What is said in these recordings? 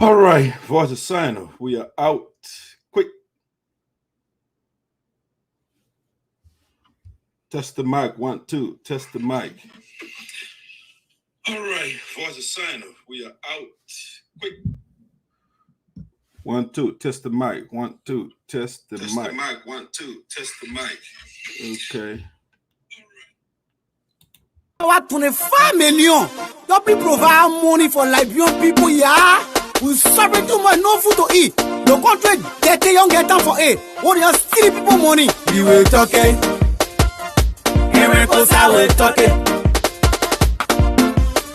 All right, voice of Sinoe, we are out. Quick. Test the mic, 1, 2. Test the mic. All right, voice of Sinoe, we are out. Quick. 1, 2. Test the mic, 1, 2. Test the mic. Test the mic, 1, 2. Test the mic. Okay. What 25 million? Don't be provide money for Liberian people, yeah? We suffering too much, no food to eat. The country dirty, young get time for it. What you steal people money? We will talk it. Here goes how we talk it.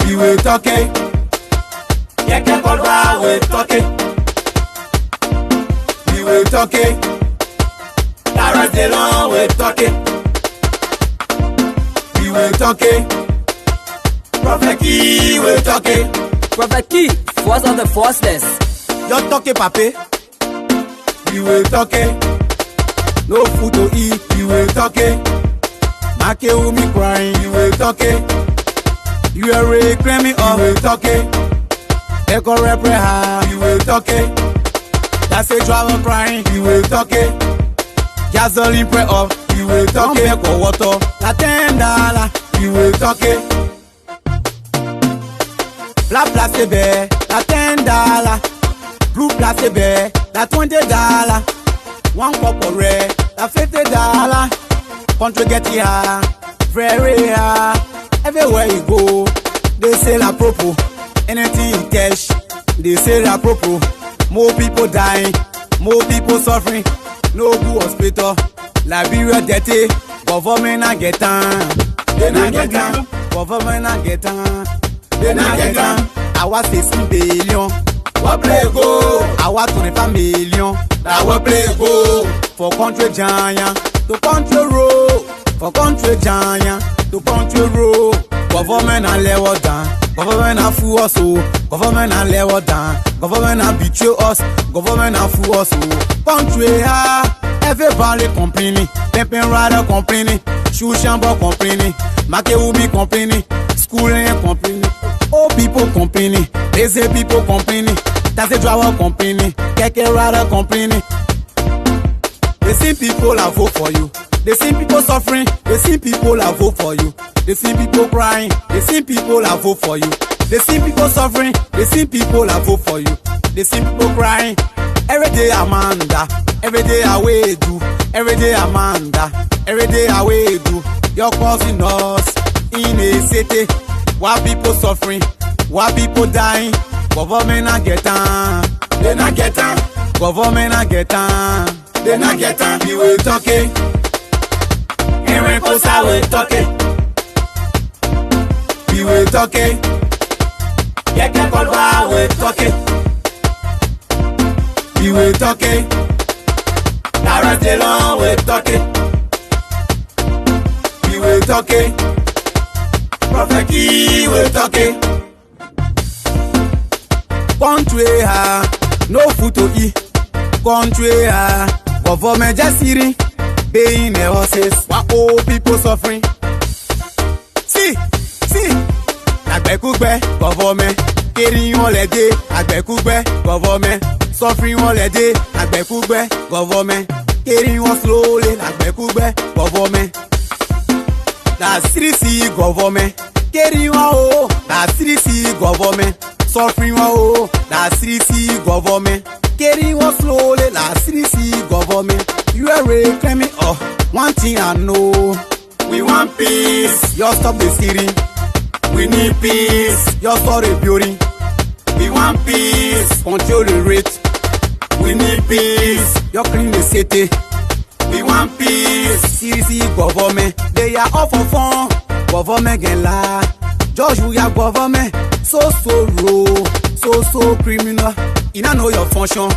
We will talk it. Yeah, can't call how we talk it. We will talk it. That's the long we talk it. We will talk it. ProphetKey will talk it. ProphetKey, force of the forceless. You talk it, papi. We will talk it. No food to eat. We will talk it. Make me crying. You will talk it. You are reclaiming all. We will talk it. Echo reprehab. You will talk it. That's a driver crying. You will talk it. Gasoline pre off. You will talk it. Come water. La $10. You will talk it. Black plastic bear, la $10. Blue plastic bear, la $20. One cup of red, la $50. Country get here, very high. Everywhere you go, they say la propo. Anything in cash, they say la propo. More people dying, more people suffering. No good hospital, Liberia dirty. Government not get on, they not get on. Government not get on. They not get down. Our 16 billion. What play go? Our 25 million. That what play go? For country giant, to country road. For country giant, to country road. Government and level down. Government and fool us. Government and level down. Government and betray us. Government and fool us. Country high. Everybody complaining. Pimpin' rider complaining. Shoe shambo complaining. Makewumi complaining. Schooling complaining. Old people complaining, lazy people complaining, taxi driver complaining, keke rider complaining. They see people that vote for you. They see people suffering. They see people that vote for you. They see people crying. They see people that vote for you. They see people suffering. They see people that vote for you. They see people crying. Every day Amanda. Every day I wait do. Every day Amanda. Every day I wait do. You're causing us in a city. Why people suffering? Why people dying? Government not get on. They not get on. Government not get on. They not get on. We will talk it. Here goes how we talk it. We will talk it. Yeah, can't call how we talk it. We will talk it. That's the long we talk it. We will talk it. ProphetKey will talk it. Country no food to eat. Country government just sitting, paying their horses. While old people suffering. See, Agbekugbe government carrying all the day. Agbekugbe government suffering all the day. Agbekugbe government carrying on slowly. Agbekugbe government. That's 3C government. Carrying on, that's 3C government. Suffering on, that's 3C government. Carrying on slowly, that's 3C government. You are reclaiming, one thing I know. We want peace. You stop the stealing. We need peace. You stop the building. We want peace. Control the rate. We need peace. You clean the city. We want peace. 3C government. They are all for fun. Government get lie. Judge we are government. So raw. So criminal. You don't know your function.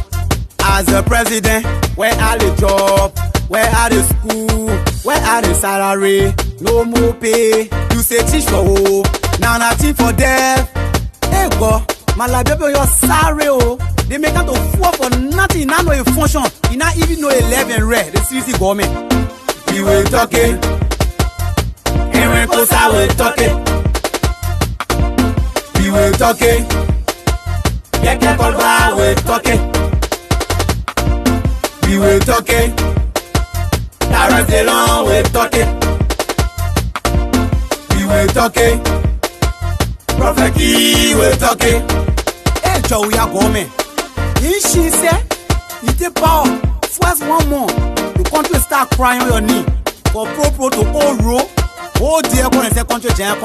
As a president, where are the job? Where are the school? Where are the salary? No more pay. You say teach for hope. Now nothing for death. Hey go. My life people your sorry oh. They make out to fool for nothing. Now know a function. You not even know 11 red. The CC government. We will talk it. Here goes how we talk it. We will talk it. Yeke kolba we talking. We were talking. Darke the long we talking. We were talking. ProphetKey we talking. Hey, Joe, we are going. She said, you take power. First one more. The country start crying on your knee. For pro to all row. Oh dear, going to say country jam.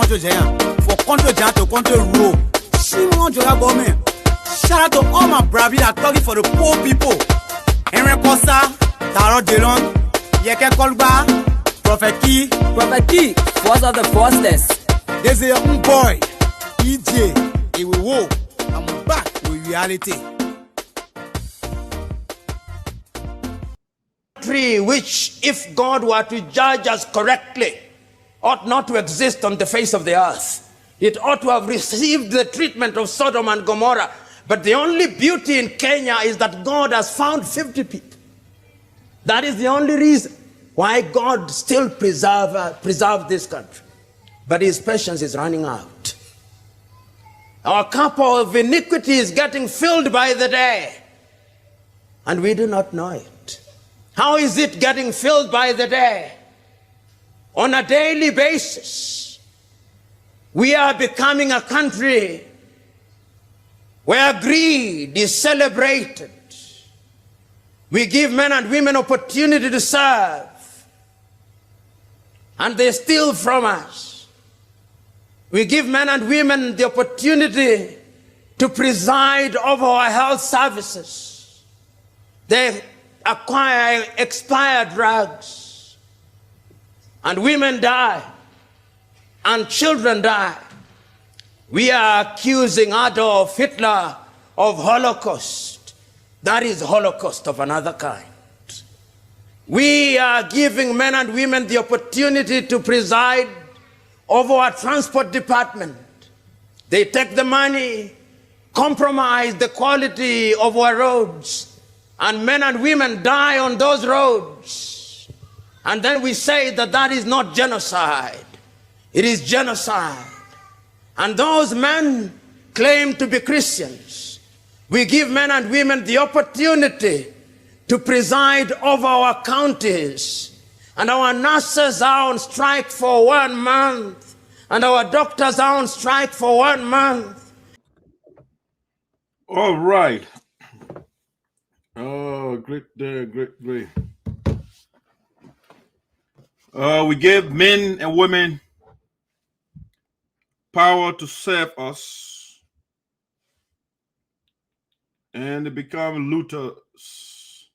For country jam to country row. She won't join government. Shout out to all my bravi that talking for the poor people. Henry Costa, Taro Delon, Yeke Kolba, ProphetKey. ProphetKey, force of the forceless. There's a young boy, EJ. He will walk. I'm back with reality. Which, if God were to judge us correctly, ought not to exist on the face of the earth. It ought to have received the treatment of Sodom and Gomorrah. But the only beauty in Kenya is that God has found 50 people. That is the only reason why God still preserved this country. But his patience is running out. Our cup of iniquity is getting filled by the day, and we do not know it. How is it getting filled by the day? On a daily basis, we are becoming a country where greed is celebrated. We give men and women opportunity to serve, and they steal from us. We give men and women the opportunity to preside over our health services. They acquire expired drugs, and women die, and children die. We are accusing Adolf Hitler of Holocaust. That is Holocaust of another kind. We are giving men and women the opportunity to preside over our transport department. They take the money, compromise the quality of our roads, and men and women die on those roads. And then we say that that is not genocide. It is genocide. And those men claim to be Christians. We give men and women the opportunity to preside over our counties. And our nurses are on strike for 1 month. And our doctors are on strike for 1 month. All right. Oh, great day, great. We give men and women power to serve us, and they become looters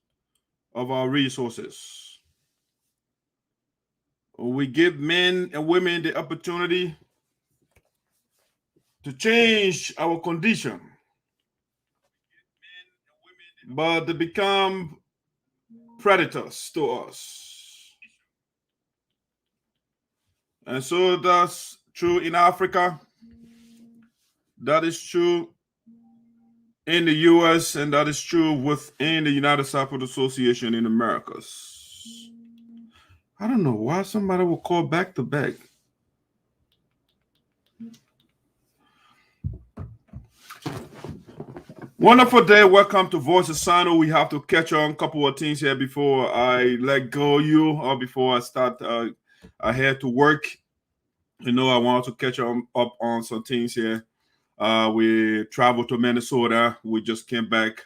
of our resources. We give men and women the opportunity to change our condition, but they become predators to us. And so that's true in Africa. That is true in the US, and that is true within the United Cyprus Association in Americas. I don't know why somebody will call back to back. Wonderful day. Welcome to Voice of Sinoe. We have to catch on a couple of things here before I let go of you, or before I start ahead to work. You know, I want to catch up on some things here. We traveled to Minnesota. We just came back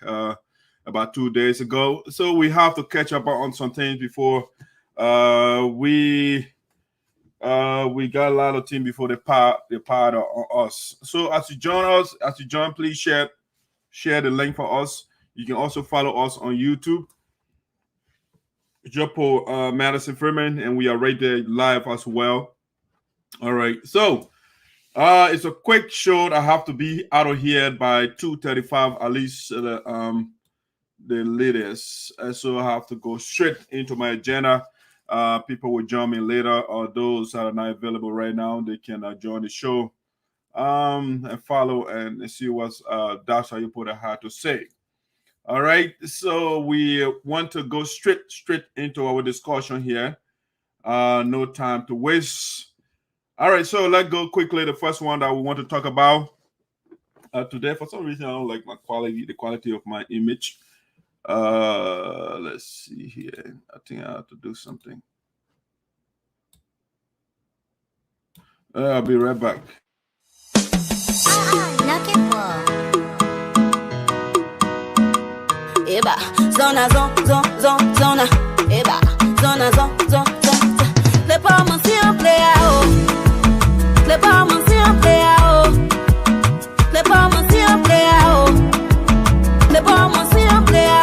about 2 days ago. So we have to catch up on some things before we got a lot of things before they part on us. So as you join, please share the link for us. You can also follow us on YouTube. Jopo Madison Freeman, and we are right there live as well. All right, so it's a quick show. I have to be out of here by 2:35, at least the latest. And so I have to go straight into my agenda. People will join me later, or those that are not available right now, they can join the show and follow and see what Shadrack had to say. All right, so we want to go straight into our discussion here. No time to waste. All right, so let's go quickly. The first one that we want to talk about today. For some reason, I don't like the quality of my image. Let's see here. I think I have to do something. I'll be right back. Eba, zona, zona, eba, zona, zona. Le pas mon si un player, le pas mon si un player, le pas mon si un player, le pas mon si un player.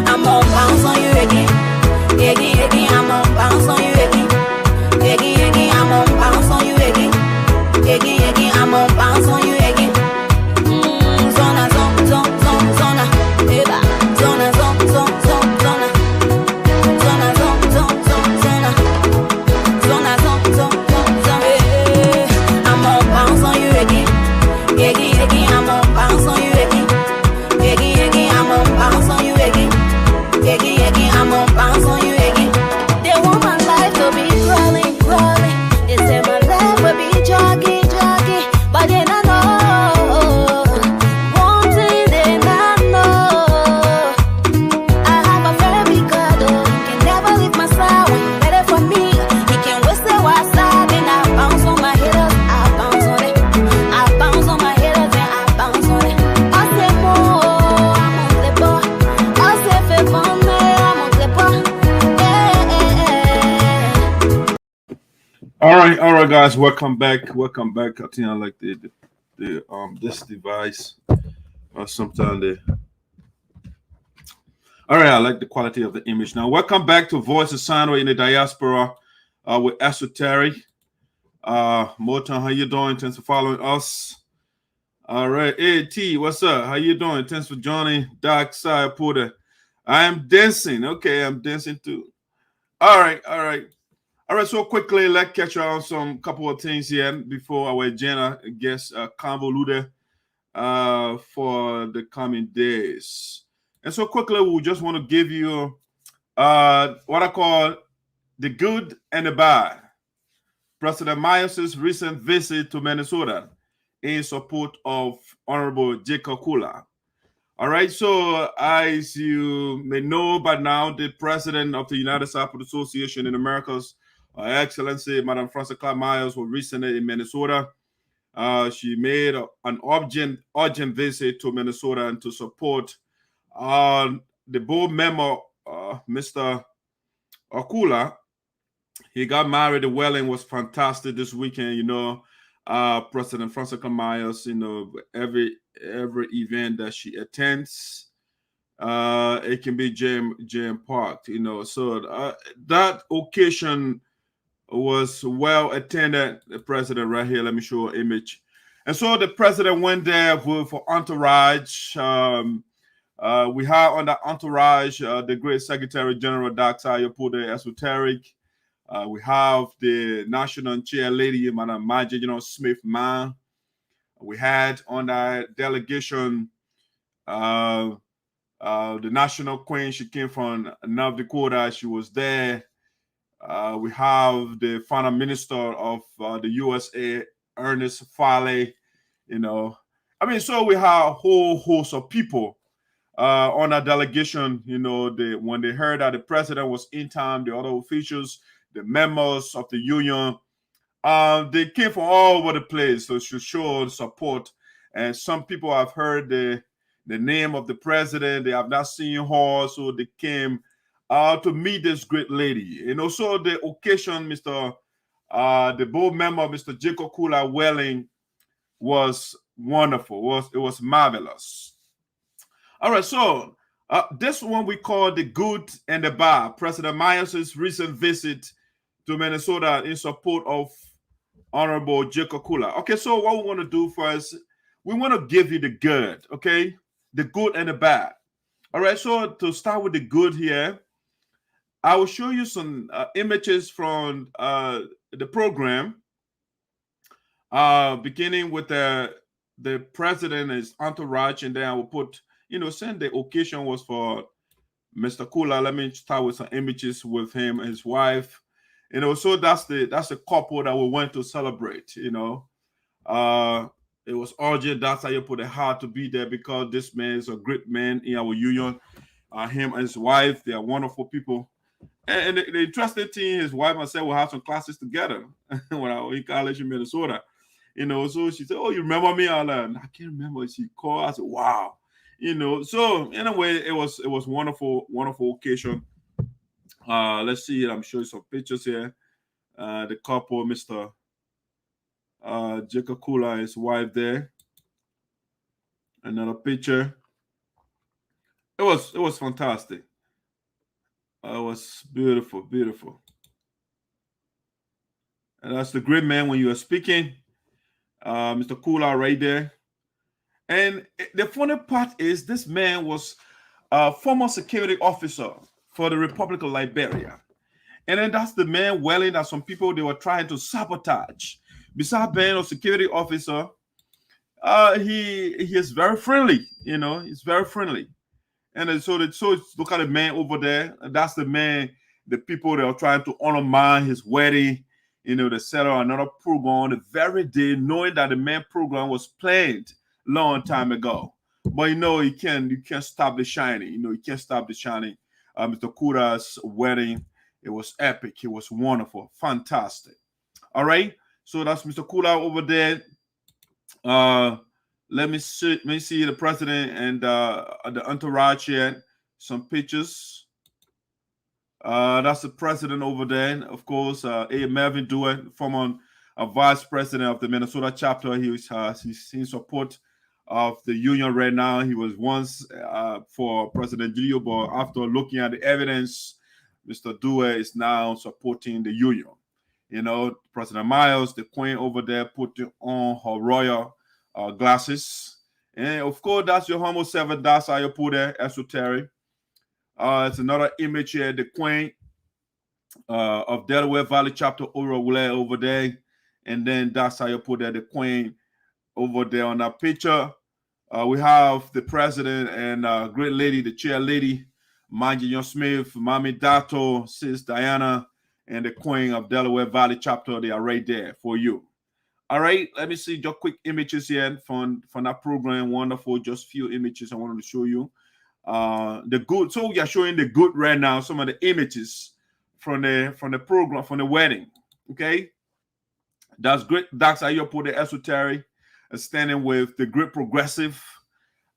I'm on bounce on you again, again, I'm on bounce on you again, I'm on bounce on you again, I'm on bounce on you again. Zona, zona, eba, zona, zona. I'm on bounce on you again. I'm on bounce on you again. I'm on bounce on you again. I'm on bounce on you again. They want my life to be crawling. They say my life will be jogging. But they not know. One thing they not know. I have a very good dog. Can never leave my side when you're ready for me. He can waste the wild side. Then I bounce on my haters. I bounce on it. I bounce on my haters. Then I bounce on it. I say more. I'm on the bar. I say fait bon. I'm on the bar. All right, guys. Welcome back. I think I like the this device. Sometimes they. All right, I like the quality of the image. Now, welcome back to Voice of Sinoe in the Diaspora with ESOTERIC. Motown, how you doing? Thanks for following us. All right, hey T, what's up? How you doing? Thanks for joining. Darke, Saryorpodeh. I am dancing. Okay, I'm dancing too. All right. So quickly, let's catch you on some couple of things here before our agenda gets convoluted for the coming days. And so quickly, we just want to give you what I call the good and the bad. President Myers' recent visit to Minnesota in support of Honorable Jacob Kular. All right, so as you may know by now, the president of the United Sapphire Association in Americas, Her Excellency Madam Frances Clark Myers, was recently in Minnesota. She made an urgent visit to Minnesota and to support the board member, Mr. Kular. He got married. The wedding was fantastic this weekend. You know, President Frances Clark Myers, you know, every event that she attends, it can be jam-packed, you know. So that occasion was well attended. The president right here, let me show an image. And so the president went there for entourage. We have on that entourage the great Secretary General Darke Saryorpodeh, ESOTERIC. We have the national chair lady, Madam Margie Smith-Mann. We had on that delegation the national queen. She came from North Dakota. She was there. We have the final minister of the USAA, Ernest Farley. You know, I mean, so we have a whole host of people on our delegation. You know, when they heard that the president was in town, the other officials, the members of the union, they came from all over the place to show support. And some people have heard the name of the president. They have not seen her, so they came to meet this great lady. You know, so the occasion, the board member, Mr. Jacob Kular wedding was wonderful. It was marvelous. All right, so this one we call the good and the bad. President Myers' recent visit to Minnesota in support of Honorable Jacob Kular. Okay, so what we want to do first, we want to give you the good, okay? The good and the bad. All right, so to start with the good here, I will show you some images from the program, beginning with the president, his entourage, and then I will put, since the occasion was for Mr. Kular, let me start with some images with him and his wife. So that's the couple that we went to celebrate. it was urgent. That's how you put it hard to be there because this man is a great man in our union. Him and his wife, they are wonderful people. And the interesting thing, his wife and I said we'll have some classes together when I was in college in Minnesota. You know, so she said, "Oh, you remember me?" I like, I can't remember. She called. I said, "Wow." You know, so in a way, it was wonderful occasion. Let's see it. I'm showing some pictures here. The couple, Mr. Jacob Kular and his wife there. Another picture. It was fantastic. It was beautiful, beautiful. And that's the great man when you are speaking, Mr. Kular right there. And the funny part is this man was a former security officer for the Republic of Liberia. And then that's the man welling that some people, they were trying to sabotage. Besides being a security officer, he is very friendly, you know, he's very friendly. And so look at the man over there. That's the man, the people that are trying to undermine his wedding, you know, they set up another program the very day, knowing that the main program was planned long time ago. But you know, you can't stop the shining. You know, you can't stop the shining. Mr. Kular's wedding, it was epic. It was wonderful, fantastic. All right, so that's Mr. Kular over there. Let me see the president and the entourage here. Some pictures. That's the president over there. Of course, A. Melvin Dewey, former vice president of the Minnesota chapter. He's in support of the union right now. He was once for President Gilio, but after looking at the evidence, Mr. Dewey is now supporting the union. You know, President Miles, the queen over there, putting on her royal glasses. And of course, that's your humble servant, that's Saryorpodeh, ESOTERIC. It's another image here, the queen of Delaware Valley chapter over there. And then that's Saryorpodeh, the queen over there on that picture. We have the president and great lady, the chair lady, Manji Smith, Mami Dato, Sis Diana, and the queen of Delaware Valley chapter. They are right there for you. All right, let me see just quick images here from that program. Wonderful, just few images I wanted to show you. The good, so we are showing the good right now. Some of the images from the program, from the wedding. Okay, that's great. That's how you put the ESOTERIC standing with the great progressive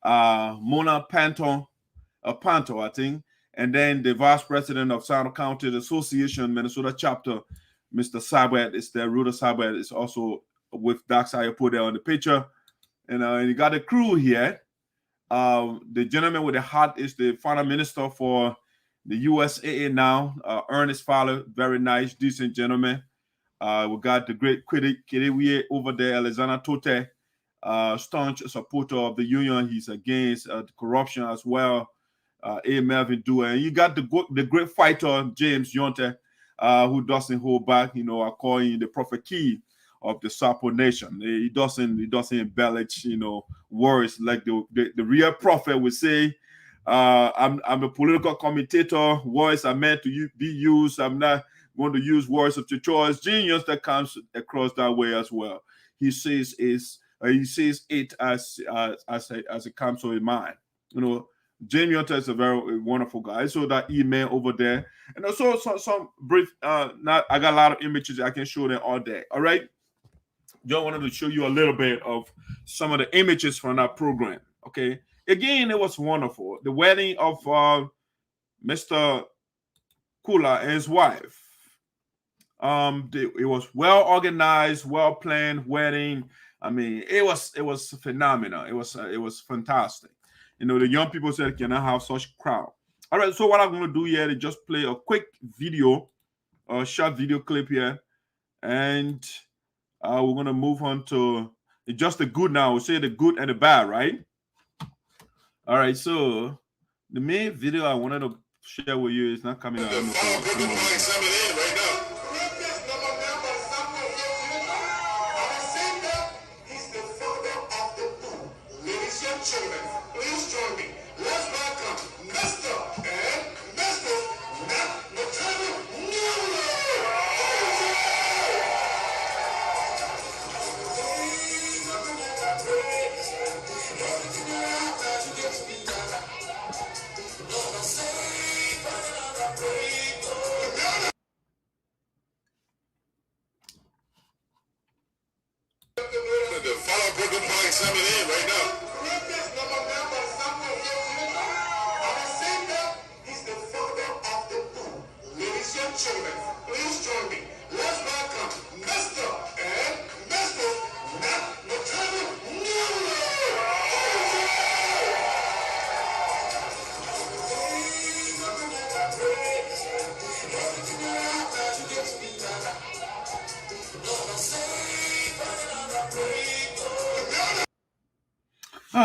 Mona Panto, I think, and then the vice president of Sinoe County Association Minnesota chapter, Mr. Saywon, is there. Ruta Saywon is also with Darke Saryorpodeh on the picture, and you got the crew here. The gentleman with the hat is the final minister for the USAA now, Ernest Fowler. Very nice, decent gentleman. We got the great critic Kiriwie over there, Alexander Tote, staunch supporter of the union. He's against corruption as well. A. Melvin Dewey. And you got the great fighter, James Nyonteh, who doesn't hold back. You know, I call him the ProphetKey of the Sapo Nation. He doesn't embellish, you know, words like the real prophet would say. I'm a political commentator. Words are meant to be used. I'm not going to use words of your choice. Genius that comes across that way as well. He says it as it comes to his mind. You know, Jamie Nyonteh is a very wonderful guy. So that email over there, and also some brief. I got a lot of images. I can show them all day. All right. Just wanted to show you a little bit of some of the images from that program. Okay. Again, it was wonderful. The wedding of Mr. Kular and his wife. It was well organized, well planned wedding. I mean, it was phenomenal. It was fantastic. You know, the young people said, "Can I have such crowd?" All right. So what I'm going to do here is just play a quick video, a short video clip here, and we're going to move on to just the good now. We'll say the good and the bad, right? All right. So the main video I wanted to share with you is not coming out.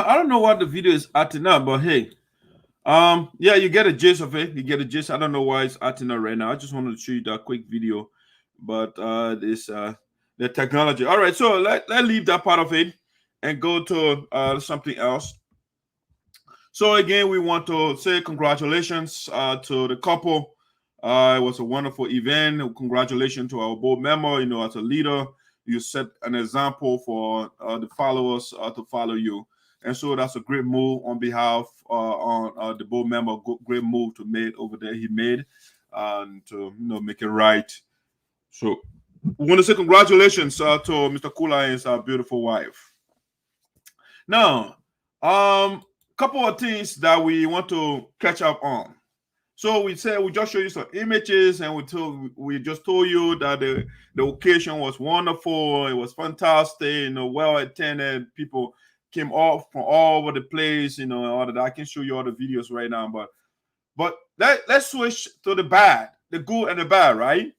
I don't know what the video is acting up, but hey, yeah, you get a gist of it. You get a gist. I don't know why it's acting up right now. I just wanted to show you that quick video, but this the technology. All right, so let leave that part of it and go to something else. So again, we want to say congratulations to the couple. It was a wonderful event. Congratulations to our board member. You know, as a leader, you set an example for the followers to follow you. And so that's a great move on behalf on the board member. Great move to made over there. He made and to make it right. So we want to say congratulations to Mr. Kular and his beautiful wife. Now, couple of things that we want to catch up on. So we said we just showed you some images, and we just told you that the occasion was wonderful. It was fantastic. Well attended. People came off from all over the place. All of that. I can show you all the videos right now, but let's switch to the bad, the good and the bad, right?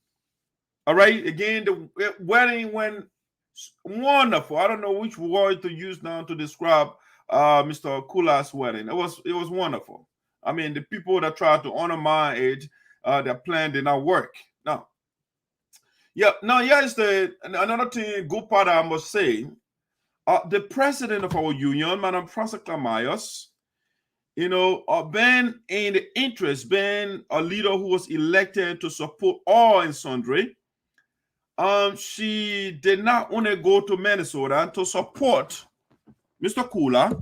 All right. Again, the wedding went wonderful. I don't know which word to use now to describe Mr. Kular's wedding. It was wonderful. I mean, the people that tried to honor my age, their plan did not work. Now, here's another thing, good part I must say. The president of our union, Madam Francisca Myers, been in the interest, being a leader who was elected to support all and sundry. She did not only go to Minnesota to support Mr. Kular.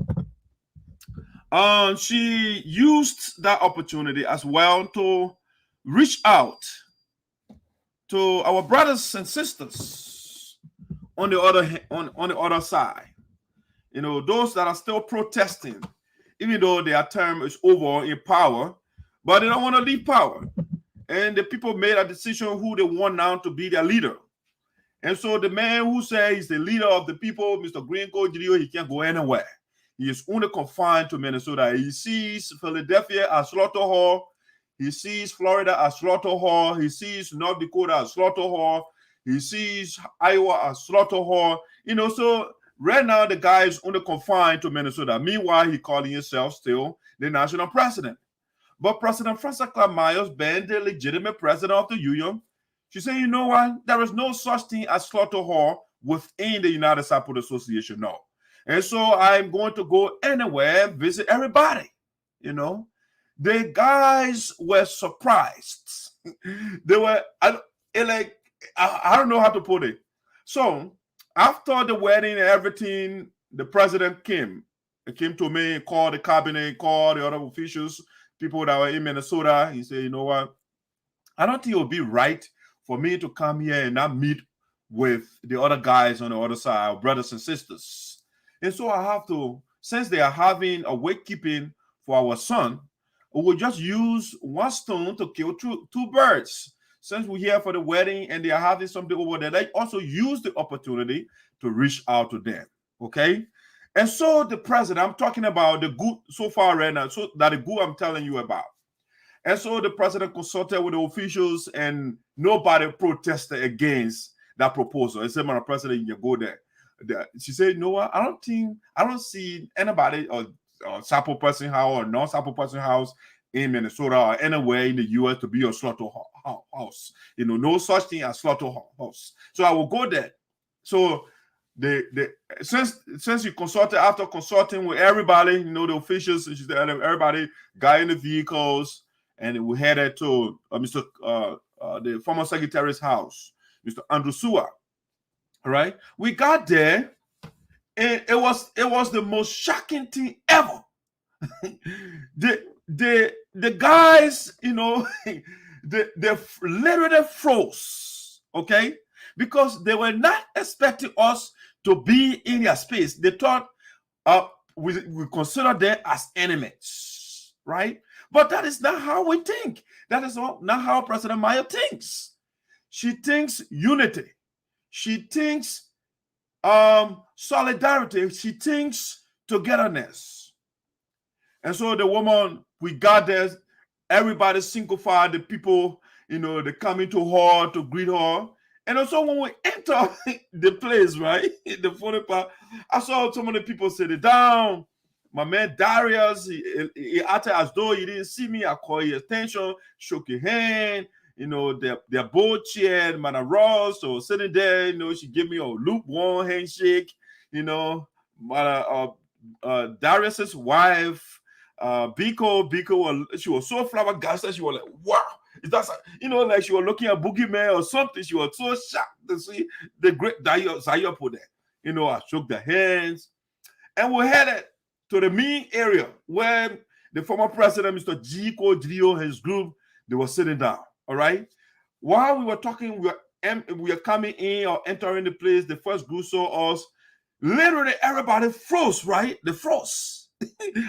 She used that opportunity as well to reach out to our brothers and sisters on the other side. Those that are still protesting, even though their term is over in power, but they don't want to leave power. And the people made a decision who they want now to be their leader. And so the man who says he's the leader of the people, Mr. Greenco Gidio, he can't go anywhere. He is only confined to Minnesota. He sees Philadelphia as slaughter hall. He sees Florida as slaughter hall. He sees North Dakota as slaughter hall. He sees Iowa as slaughter hall. So right now the guy is only confined to Minnesota. Meanwhile, he calling himself still the national president. But President Francisca Myers, being the legitimate president of the union, she said, you know what? There is no such thing as slaughter hall within the United Sapota Association, no. And so I'm going to go anywhere, visit everybody. The guys were surprised. They were, I don't know how to put it. So after the wedding and everything, the president came. He came to me, called the cabinet, called the other officials, people that were in Minnesota. He said, you know what? I don't think it would be right for me to come here and not meet with the other guys on the other side, our brothers and sisters. And so I have to, since they are having a wakekeeping for our son, we will just use one stone to kill two birds. Since we're here for the wedding and they are having something over there, they also use the opportunity to reach out to them. Okay? And so the president, I'm talking about the good so far right now, so that the good I'm telling you about. And so the president consulted with the officials and nobody protested against that proposal. He said, Madam President, you go there. She said, no, I don't see anybody or Sapo person house or non-Sapo person house in Minnesota or anywhere in the U.S. to be a slaughter house. No such thing as slaughter house. So I will go there. So since you consulted, after consulting with everybody, the officials, she said everybody got in the vehicles and we headed to the former secretary's house, Mr. Andrew Seward. All right, we got there, and it was the most shocking thing ever. the guys, they literally froze, okay, because they were not expecting us to be in their space. They thought we consider them as enemies, right? But that is not how we think. That is not how President Maya thinks. She thinks unity. She thinks solidarity. She thinks togetherness. And so the woman, we got there, everybody syncopified, the people, they come into her to greet her. And also when we enter the place, right, the funny part, I saw so many people sit down. My man Darius, he acted as though he didn't see me. I called his attention, shook his hand. You know, they're both cheered. Man, Ross, so sitting there, you know, she gave me a lukewarm handshake. You know, Darius's wife, Biko, she was so flabbergasted. She was like, wow. Is that, you know, like she was looking at Boogeyman or something. She was so shocked to see the great Saryorpodeh. You know, I shook their hands. And we headed to the main area where the former president, Mr. Jiko Drio, and his group, they were sitting down. All right. While we were talking, we were coming in or entering the place. The first group saw us. Literally, everybody froze, right? They froze.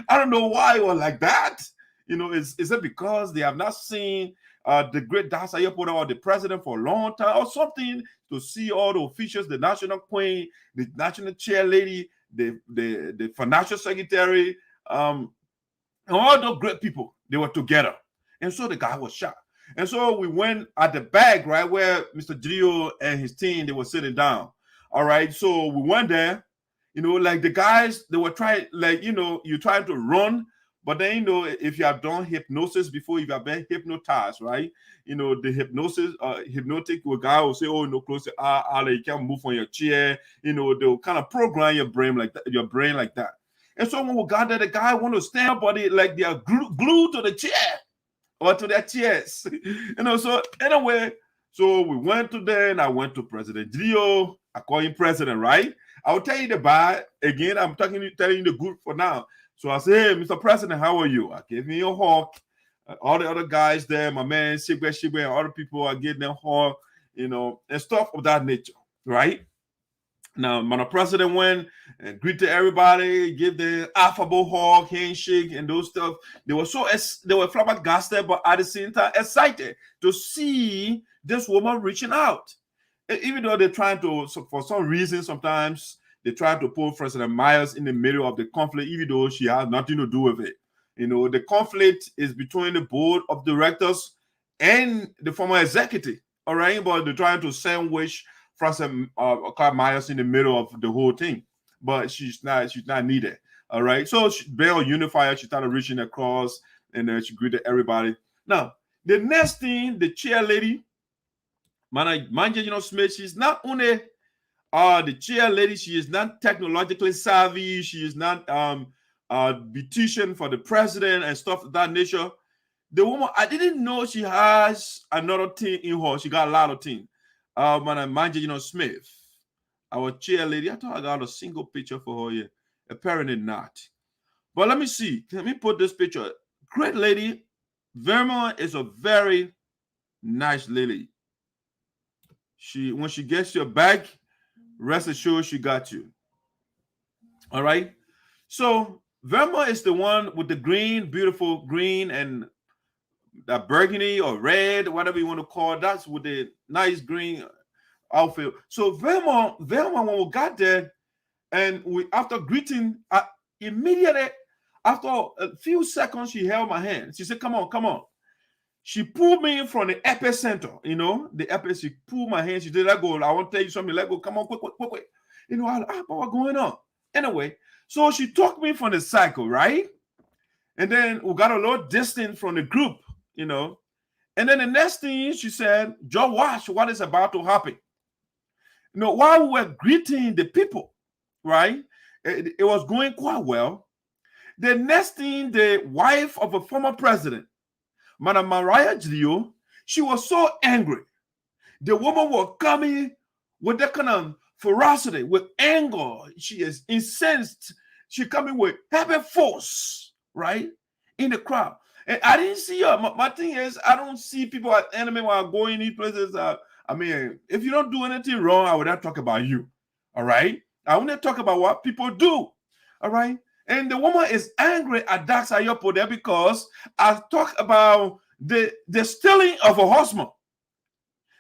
I don't know why it was like that. You know, is it because they have not seen the great Saryorpodeh or the president for a long time or something, to see all the officials, the national queen, the national chair lady, the financial secretary, and all those great people, they were together. And so the guy was shocked. And so we went at the back, right, where Mr. Gio and his team, they were sitting down. All right. So we went there, you know, like the guys, they were trying, like, you know, you're trying to run, but then, you know, if you have done hypnosis before, if you have been hypnotized, right, you know, the hypnotic guy will say, oh, no, close your eye, you can't move on your chair. You know, they'll kind of program your brain like that. And so when we got there, the guy wanted to stand up, but like they are glued to the chair or to their chairs. You know, so anyway, so we went to there, and I went to President Gio. I call him president, right? I'll tell you the bad. Again, I'm telling you the good for now. So I say, hey, Mr. President, how are you? I gave me a hug. All the other guys there, my man, Shigbe, and other people, I gave them a hug, you know, and stuff of that nature, right? Now, my president went and greeted everybody, gave them affable hug, handshake, and those stuff. They were flabbergasted, but at the same time excited to see this woman reaching out. Even though they're trying to, for some reason, sometimes they try to put President Myers in the middle of the conflict, even though she has nothing to do with it. You know, the conflict is between the board of directors and the former executive. All right, but they're trying to sandwich President Myers in the middle of the whole thing, but she's not needed. All right, so Bell Unifier, she started reaching across, and then she greeted everybody. Now, the next thing, the chair lady, Manja Smith, she's not only the chair lady, she is not technologically savvy, she is not beautician for the president and stuff of that nature. The woman, I didn't know she has another thing in her. She got a lot of things. Manja Smith, our chair lady, I thought I got a single picture for her here. Apparently not. But let me see. Let me put this picture. Great lady. Vermont is a very nice lady. When she gets your bag, rest assured she got you. All right. So Vermont is the one with the green, beautiful green, and that burgundy or red, whatever you want to call it. That's with the nice green outfit. So Vermont, when we got there, and after greeting, immediately after a few seconds, she held my hand. She said, "Come on, come on." She pulled me from the epicenter, you know, she pulled my hand. She did, let go. I want to tell you something. Let go. Come on, quick. You know, what's going on? Anyway, so she took me from the cycle, right? And then we got a little distant from the group, you know. And then the next thing she said, "Just watch what is about to happen." You know, while we were greeting the people, right? It was going quite well. The next thing, the wife of a former president, Madam Mariah Gio, she was so angry. The woman was coming with that kind of ferocity, with anger. She is incensed. She coming with heavy force, right, in the crowd. And I didn't see her. My thing is, I don't see people as enemy when I go in these places. I mean, if you don't do anything wrong, I would not talk about you. All right? I want to talk about what people do. All right? And the woman is angry at Darke Saryorpodeh because I talk about the stealing of a husband.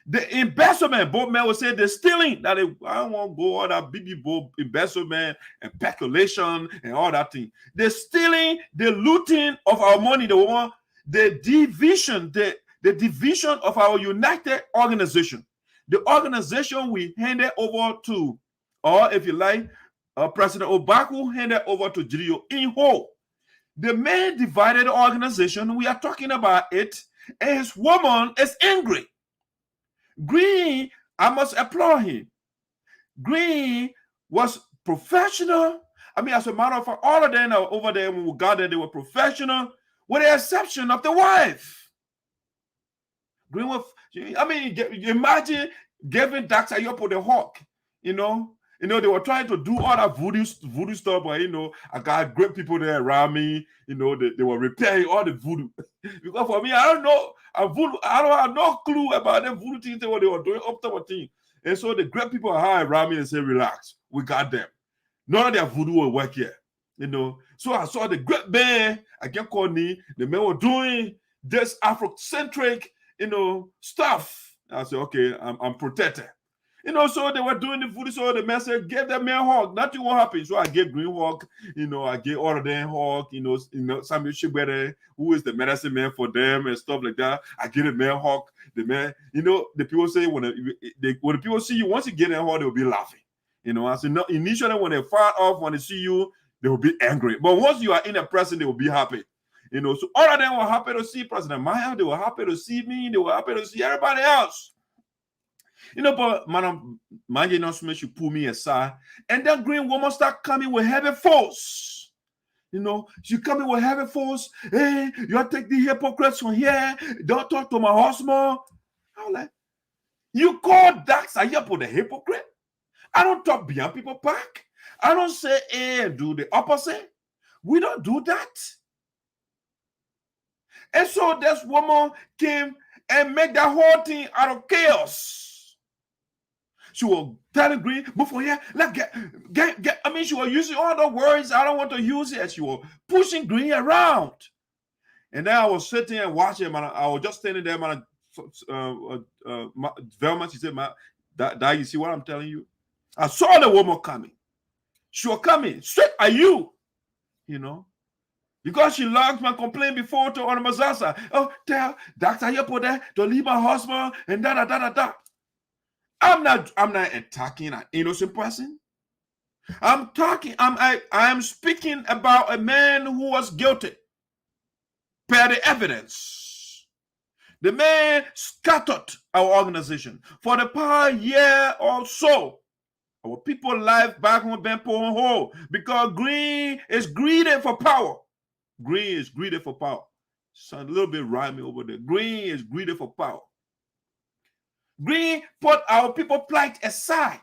The embezzlement, both men will say the stealing, that I don't want to go all that BB embezzlement and speculation and all that thing. The stealing, the looting of our money, the woman, the division, the division of our united organization. The organization we handed over to, or if you like, President Obaku handed over to Gideon in whole. The man divided the organization. We are talking about it, and his woman is angry. Green, I must applaud him. Green was professional. I mean, as a matter of fact, all of them over there when we got there, they were professional, with the exception of the wife. Green was, I mean, imagine giving Darke Saryorpodeh the hawk, you know, they were trying to do all that voodoo stuff, but I got great people there around me. They were repairing all the voodoo. Because for me, I don't know. I don't have no clue about the voodoo things what they were doing up to what thing. And so the great people are around me and say, relax, we got them. None of their voodoo will work here. So I saw the great man, I can't call me, the men were doing this Afrocentric, stuff. I said, okay, I'm protected. So they were doing the voodoo, so the man said, give that man hawk, nothing will happen. So I gave Green hawk, I gave all of them hawk, Samuel Shibere, who is the medicine man for them and stuff like that. I give the man hawk, the man, the people say when the people see you, once you get in hawk, they'll be laughing. I said, no, initially when they fire off, when they see you, they will be angry. But once you are in the present, they will be happy. So all of them were happy to see President Maya, they were happy to see me, they were happy to see everybody else. But Madam Maya she pull me aside, and that Green woman start coming with heavy force. She coming with heavy force. Hey, you take the hypocrites from here. Don't talk to my husband. I'm like, you call Darke Saryorpodeh the hypocrite? I don't talk behind people's back. I don't say and do the opposite. We don't do that. And so this woman came and made that whole thing out of chaos. She was telling Green, before here, let's get. I mean, she was using all the words I don't want to use it. She was pushing Green around. And then I was sitting and watching, man. I was just standing there, man. Velma, she said, that you see what I'm telling you? I saw the woman coming. She was coming straight at you, because she logged my complaint before to Mazasa. Oh, tell Darke Saryorpodeh to leave my husband and da. I'm not attacking an innocent person. I'm speaking about a man who was guilty per the evidence. The man scattered our organization for the past year or so. Our people life back on Benpo Ho because Green is greedy for power. Green is greedy for power. Sound a little bit rhyming over there. Green is greedy for power. Green put our people plight aside.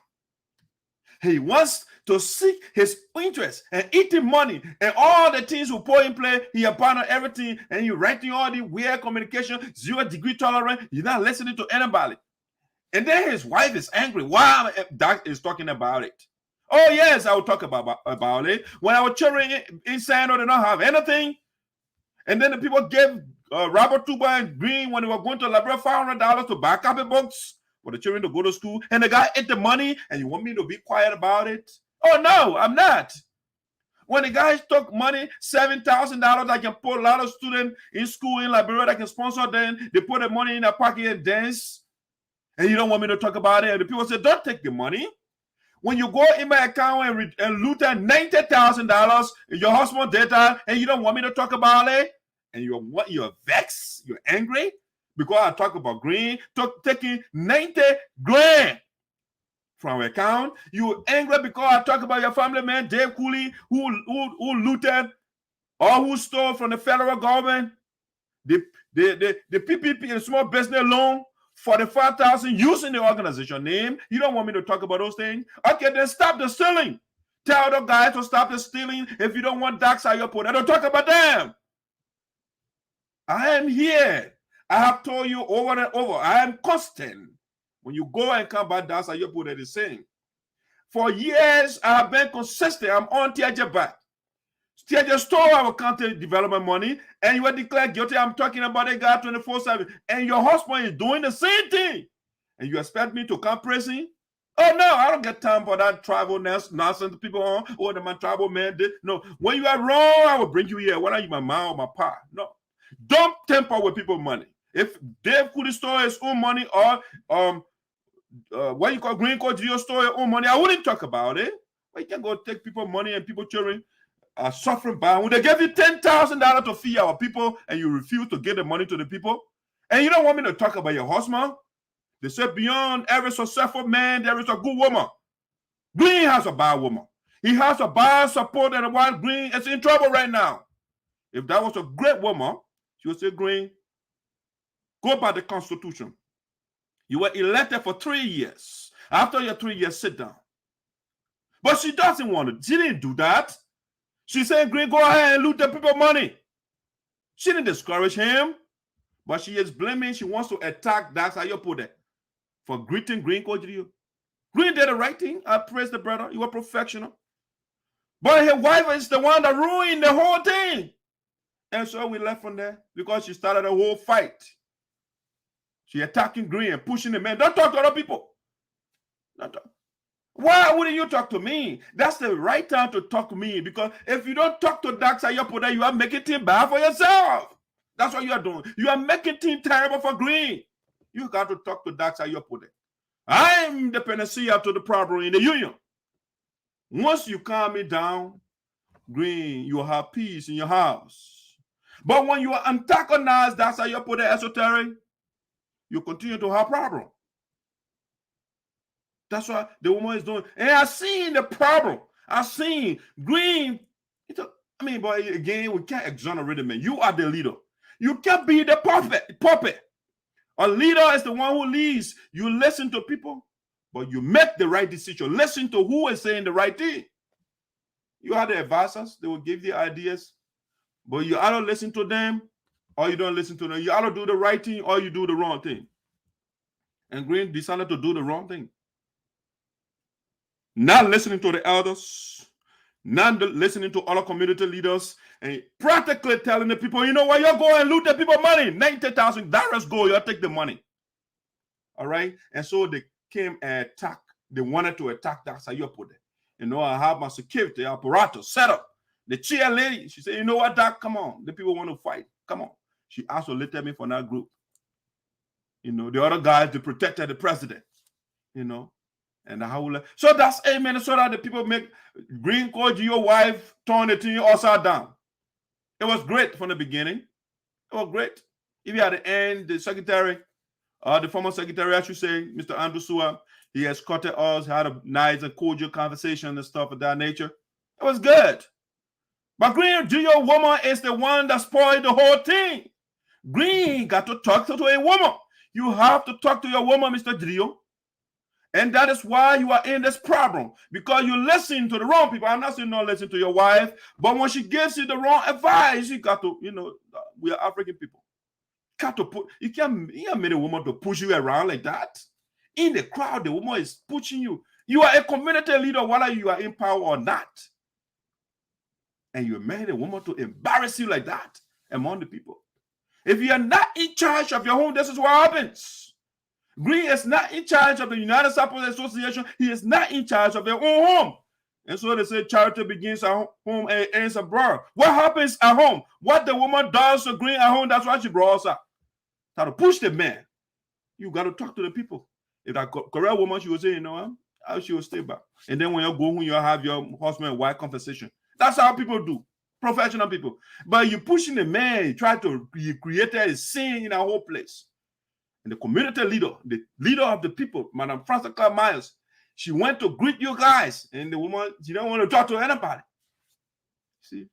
He wants to seek his interest and eating money and all the things we put in play. He abandoned everything and you writing all the weird communication, 0 degree tolerance. You're not listening to anybody. And then his wife is angry. Why Darke is talking about it? Oh yes, I will talk about it. When our children inside, they don't have anything. And then the people gave Robert Tuba and Green when they were going to the library $500 to buy copy books for the children to go to school, and the guy ate the money, and you want me to be quiet about it? Oh no, I'm not. When the guys took money, $7,000, I can put a lot of students in school in Liberia that can sponsor them. They put the money in their pocket and dance, and you don't want me to talk about it. And the people say, don't take the money. When you go in my account and loot $90,000 in your husband data, and you don't want me to talk about it, and you're vexed, you're angry because I talk about Green taking 90 grand from our account. You're angry because I talk about your family man Dave Cooley who looted or who stole from the federal government the PPP and small business loan. 45,000 using the organization name. You don't want me to talk about those things? Okay, then stop the stealing. Tell the guy to stop the stealing. If you don't want Darke Saryorpodeh, don't talk about them. I am here. I have told you over and over. I am constant. When you go and come back, Darke Saryorpodeh the same. For years, I have been consistent. I'm on Tiajebat. Tiaje stole our county development money, and you were declared guilty. I'm talking about a guy 24/7, and your husband is doing the same thing. And you expect me to come prison? Oh no, I don't get time for that tribal nonsense people on. Oh, the man tribal man did. No, when you are wrong, I will bring you here. Whether you my mom or my pa. No, don't tamper with people's money. If Dave could store his own money or what you call Green Court Geo store his own money, I wouldn't talk about it. But you can't go take people money and people children are suffering by. When they give you $10,000 to feed our people and you refuse to give the money to the people, and you don't want me to talk about your husband, they say beyond every successful man, there is a good woman. Green has a bad woman. He has a bad support, and while Green is in trouble right now. If that was a great woman, she would say, Green, go by the Constitution. You were elected for 3 years. After your 3 years, sit down. But she doesn't want it. She didn't do that. She said, Green, go ahead and loot the people money. She didn't discourage him, but she is blaming. She wants to attack Saryorpodeh for greeting Green Kojrio. Green did the right thing. I praise the brother. You were professional. But his wife is the one that ruined the whole thing. And so we left from there because she started a whole fight. She attacking Green and pushing the man. Don't talk to other people. Why wouldn't you talk to me? That's the right time to talk to me, because if you don't talk to Saryorpodeh, you are making things bad for yourself. That's what you are doing. You are making things terrible for Green. You got to talk to Saryorpodeh. I'm the panacea to the problem in the union. Once you calm me down, Green, you will have peace in your house. But when you antagonize Saryorpodeh esoteric, you continue to have problem. That's what the woman is doing. And I seen the problem. I seen Green. But again, we can't exonerate the man. You are the leader. You can't be the puppet. A leader is the one who leads. You listen to people, but you make the right decision. Listen to who is saying the right thing. You are the advisors. They will give you ideas, but you either listen to them or you don't listen to them. You either do the right thing or you do the wrong thing. And Green decided to do the wrong thing. Not listening to the elders, not listening to other community leaders, and practically telling the people, you know what, you're going and loot the people money. $90,000 go, you'll take the money. All right? And so they came and attacked. They wanted to attack Saryorpodeh. You know, I have my security apparatus set up. The chair lady, she said, you know what, Doc, come on. The people want to fight. Come on. She isolated me from that group. You know, the other guys, they protected the president. You know. And so that's amen. So that the people make Green Kojrio wife turn the thing upside down. It was great from the beginning. It was great. Even at the end, the secretary, the former secretary, I should say, Mr. Andrew Sua, he escorted us, had a nice and cordial conversation and stuff of that nature. It was good. But Green Kojrio woman is the one that spoiled the whole thing. Green got to talk to a woman. You have to talk to your woman, Mr. Kojrio. And that is why you are in this problem, because you listen to the wrong people. I'm not saying not listen to your wife, but when she gives you the wrong advice, you got to, you know, we are African people. You can't make a woman to push you around like that. In the crowd, the woman is pushing you. You are a community leader, whether you are in power or not. And you made a woman to embarrass you like that among the people. If you are not in charge of your home, this is what happens. Green is not in charge of the United States Association. He is not in charge of their own home. And so they say charity begins at home and ends abroad. What happens at home? What the woman does to Green at home, that's why she brought us up. Try to push the man. You got to talk to the people. If that correct woman, she will say, you know, she will stay back. And then when you go home, you have your husband and wife conversation. That's how people do. Professional people. But you pushing the man, you try to create a scene in a whole place. And the community leader, the leader of the people, Madam Frances Myers, she went to greet you guys. And the woman, she don't want to talk to anybody. See?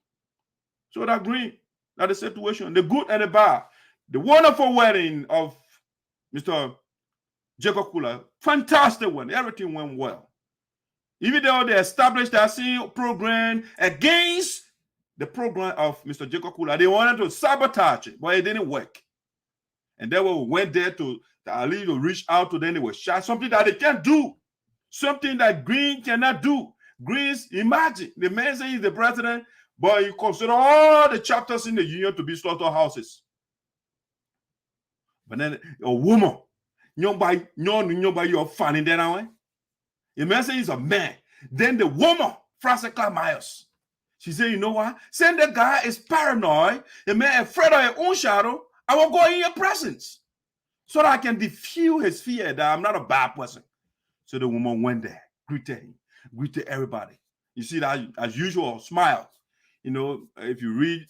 So that Green, that the situation, the good and the bad. The wonderful wedding of Mr. Jacob Kular, fantastic one. Everything went well. Even though they established that program against the program of Mr. Jacob Kular, they wanted to sabotage it, but it didn't work. And then we went there to at least reach out to them. They were shot. Something that they can't do. Something that Green cannot do. Green's, imagine, the man says he's the president, but you consider all the chapters in the union to be slaughterhouses. But then a woman, nobody you're finding that way. The man says he's a man. Then the woman, Frances Myers, she said, you know what? Saying the guy is paranoid, the man afraid of his own shadow. I will go in your presence so that I can diffuse his fear that I'm not a bad person. So the woman went there, greeted him, greeted everybody. You see that as usual, smile. You know, if you read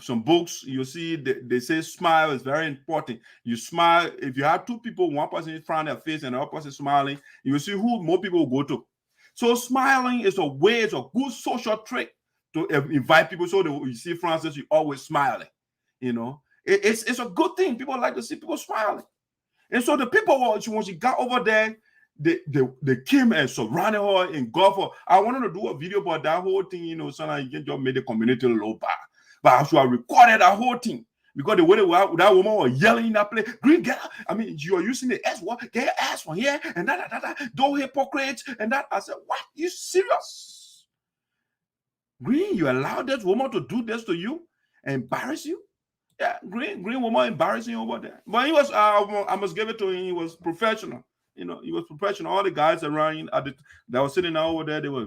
some books, you see they say smile is very important. You smile. If you have two people, one person in front of their face and the other person smiling, you will see who more people will go to. So smiling is a way, it's a good social trick to invite people. So you see Francis, you always smiling. You know, it's a good thing. People like to see people smiling. And so the people, when she got over there, they came and surrounded her, engulfed her. I wanted to do a video about that whole thing, you know, so that you can just make the community low bar. But I should have recorded that whole thing because the way that woman was yelling in that place, Green, get out. I mean, you are using the S word, get your ass from here, and that, don't hypocrites, and that. I said, what? You serious? Green, you allowed this woman to do this to you and embarrass you? Yeah, Green woman embarrassing over there. But he was, I must give it to him, he was professional. You know, he was professional. All the guys around that were sitting over there, they were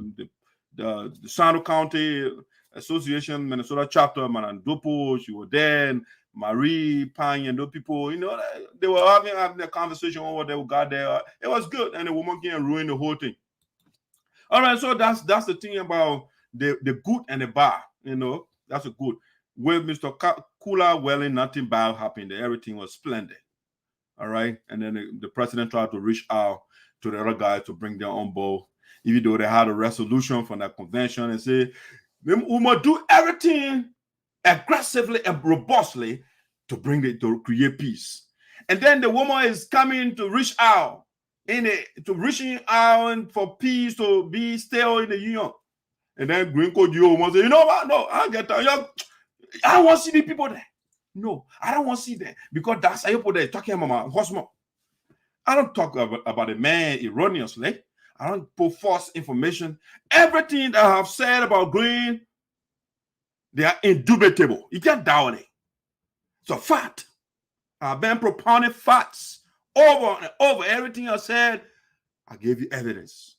the Sinoe County Association, Minnesota chapter, Madame Dupo, she was there, and Marie Pine and those people, you know, they were having a conversation over there. We got there. It was good, and the woman came and ruined the whole thing. All right, so that's the thing about the good and the bad, you know, that's a good. With Mr. Kular, well, nothing bad happened. Everything was splendid. All right, and then the president tried to reach out to the other guys to bring them on board, even though they had a resolution from that convention and say, we must do everything aggressively and robustly to create peace. And then the woman is coming to reach out reaching out for peace, to be still in the union. And then Green Code you woman say, you know what? No, I get that. I don't want to see the people there. No, I don't want to see them because that's Saryorpodeh talking about Hosmo. I don't talk about a man erroneously. I don't put false information. Everything that I have said about Green, they are indubitable. You can't doubt it. It's a fact. I've been propounding facts over and over. Everything I said, I gave you evidence.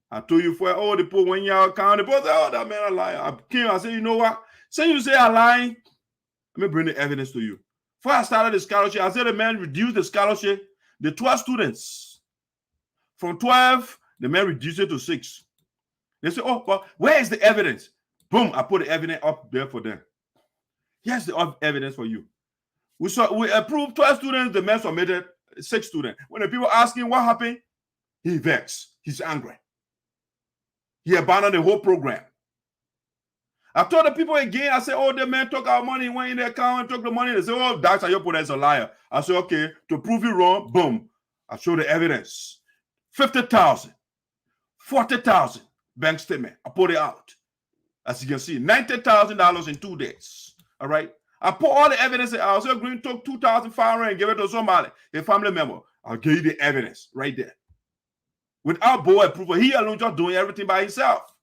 I told you for the people when you account, the people say, oh, that man a liar. I said, you know what? Say you say I'm lying, let me bring the evidence to you. Before I started the scholarship, I said the man reduced the scholarship, the 12 students. From 12, the man reduced it to 6. They say, oh, but where is the evidence? Boom, I put the evidence up there for them. Here's the evidence for you. We approved 12 students, the man submitted 6 students. When the people asking what happened, he vexed. He's angry. He abandoned the whole program. I told the people again, I said, oh, the man took our money, went in the account and took the money. They said, oh, that's Saryorpodeh is a liar. I said, okay, to prove you wrong, boom. I showed the evidence. 50,000, 40,000 bank statement. I put it out. As you can see, $90,000 in 2 days. All right. I put all the evidence out. I said, Green took $2,500 and gave it to somebody, a family member. I'll give you the evidence right there. Without board approval, he alone just doing everything by himself.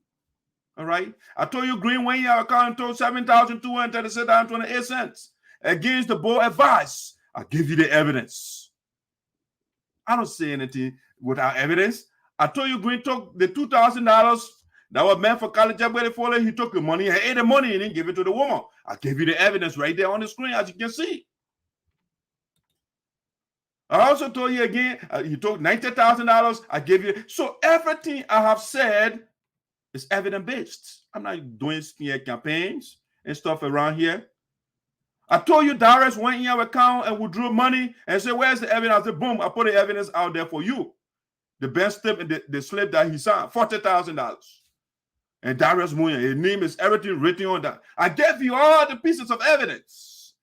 All right. I told you Green went in your account and told $7,236.28 against the board advice. I give you the evidence. I don't say anything without evidence. I told you Green took the $2,000 that was meant for college job. He took the money and ate the money and then gave it to the woman. I gave you the evidence right there on the screen, as you can see. I also told you again, you took $90,000. I gave you. So everything I have said is evidence-based. I'm not doing smear campaigns and stuff around here. I told you Darke went in your account and withdrew money and said, where's the evidence? I said, boom, I put the evidence out there for you. The best slip and the slip that he signed, $40,000. And Darke's money, his name is everything written on that. I gave you all the pieces of evidence.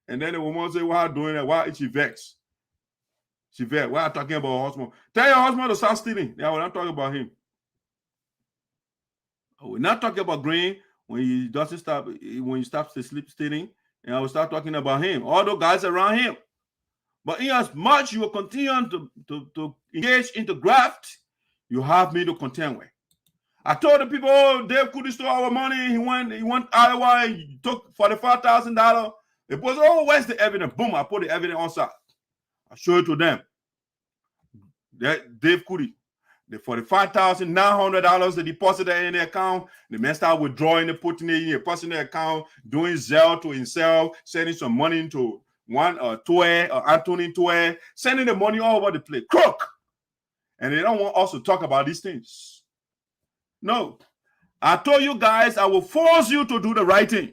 And then the woman said, why doing that? Why is she vexed? She vexed. Why are you talking about her husband? Tell your husband to start stealing. Yeah, we're not talking about him. We're not talking about Green when he doesn't stop, when he stops to sleep stealing. And I will start talking about him, all the guys around him. But in as much you will continue to engage into graft, you have me to contend with. I told the people, oh, Dave Cooley stole our money. He went Iowa and he took $45,000. They was, oh, where's the evidence? Boom, I put the evidence on side. I show it to them. That Dave Cooley, the $45,900 they deposited in the account, the man started withdrawing it, putting it in a personal account, doing Zelle to himself, sending some money into one Toe or Anthony Toe, sending the money all over the place. Crook! And they don't want us to talk about these things. No. I told you guys, I will force you to do the right thing.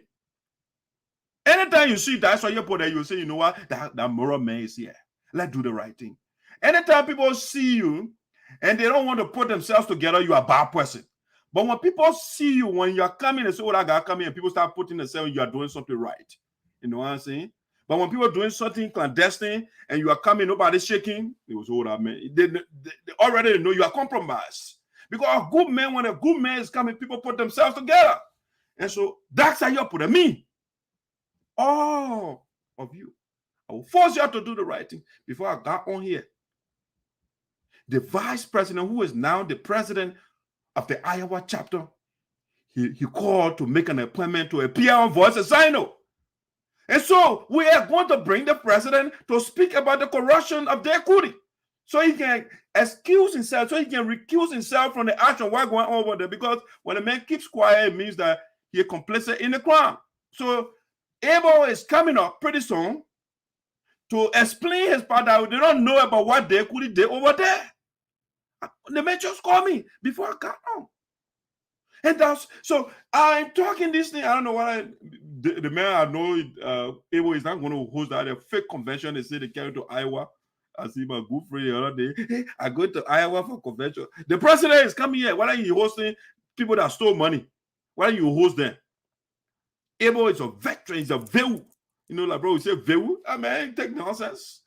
Anytime you see that Saryorpodeh, you say, you know what, that moral man is here. Let's do the right thing. Anytime people see you and they don't want to put themselves together, you are a bad person. But when people see you, when you are coming and say, oh, that guy coming, and people start putting themselves, you are doing something right. You know what I'm saying? But when people are doing something clandestine and you are coming, nobody's shaking, it was all that man. They already know you are compromised. Because a good man, when a good man is coming, people put themselves together. And so that's how you put it. Me, all of you, I will force you to do the right thing. Before I got on here, the vice president, who is now the president of the Iowa chapter, he called to make an appointment to appear on Voice of SINOE. And so we are going to bring the president to speak about the corruption of their Kuti, so he can excuse himself, so he can recuse himself from the action while going over there. Because when a man keeps quiet, it means that he is complicit in the crime. So Abel is coming up pretty soon to explain his part that they don't know about what their Kuti did over there. The man just called me before I got on. And that's so I'm talking this thing. I don't know what the man I know Abel is not going to host that a fake convention. They say they carry to Iowa. I see my good friend the other day. Hey, I go to Iowa for convention. The president is coming here. Why are you hosting people that stole money? Why don't you host them? Abel is a veteran. He's a VEU. You know, like bro, you say VEU. I mean, take nonsense.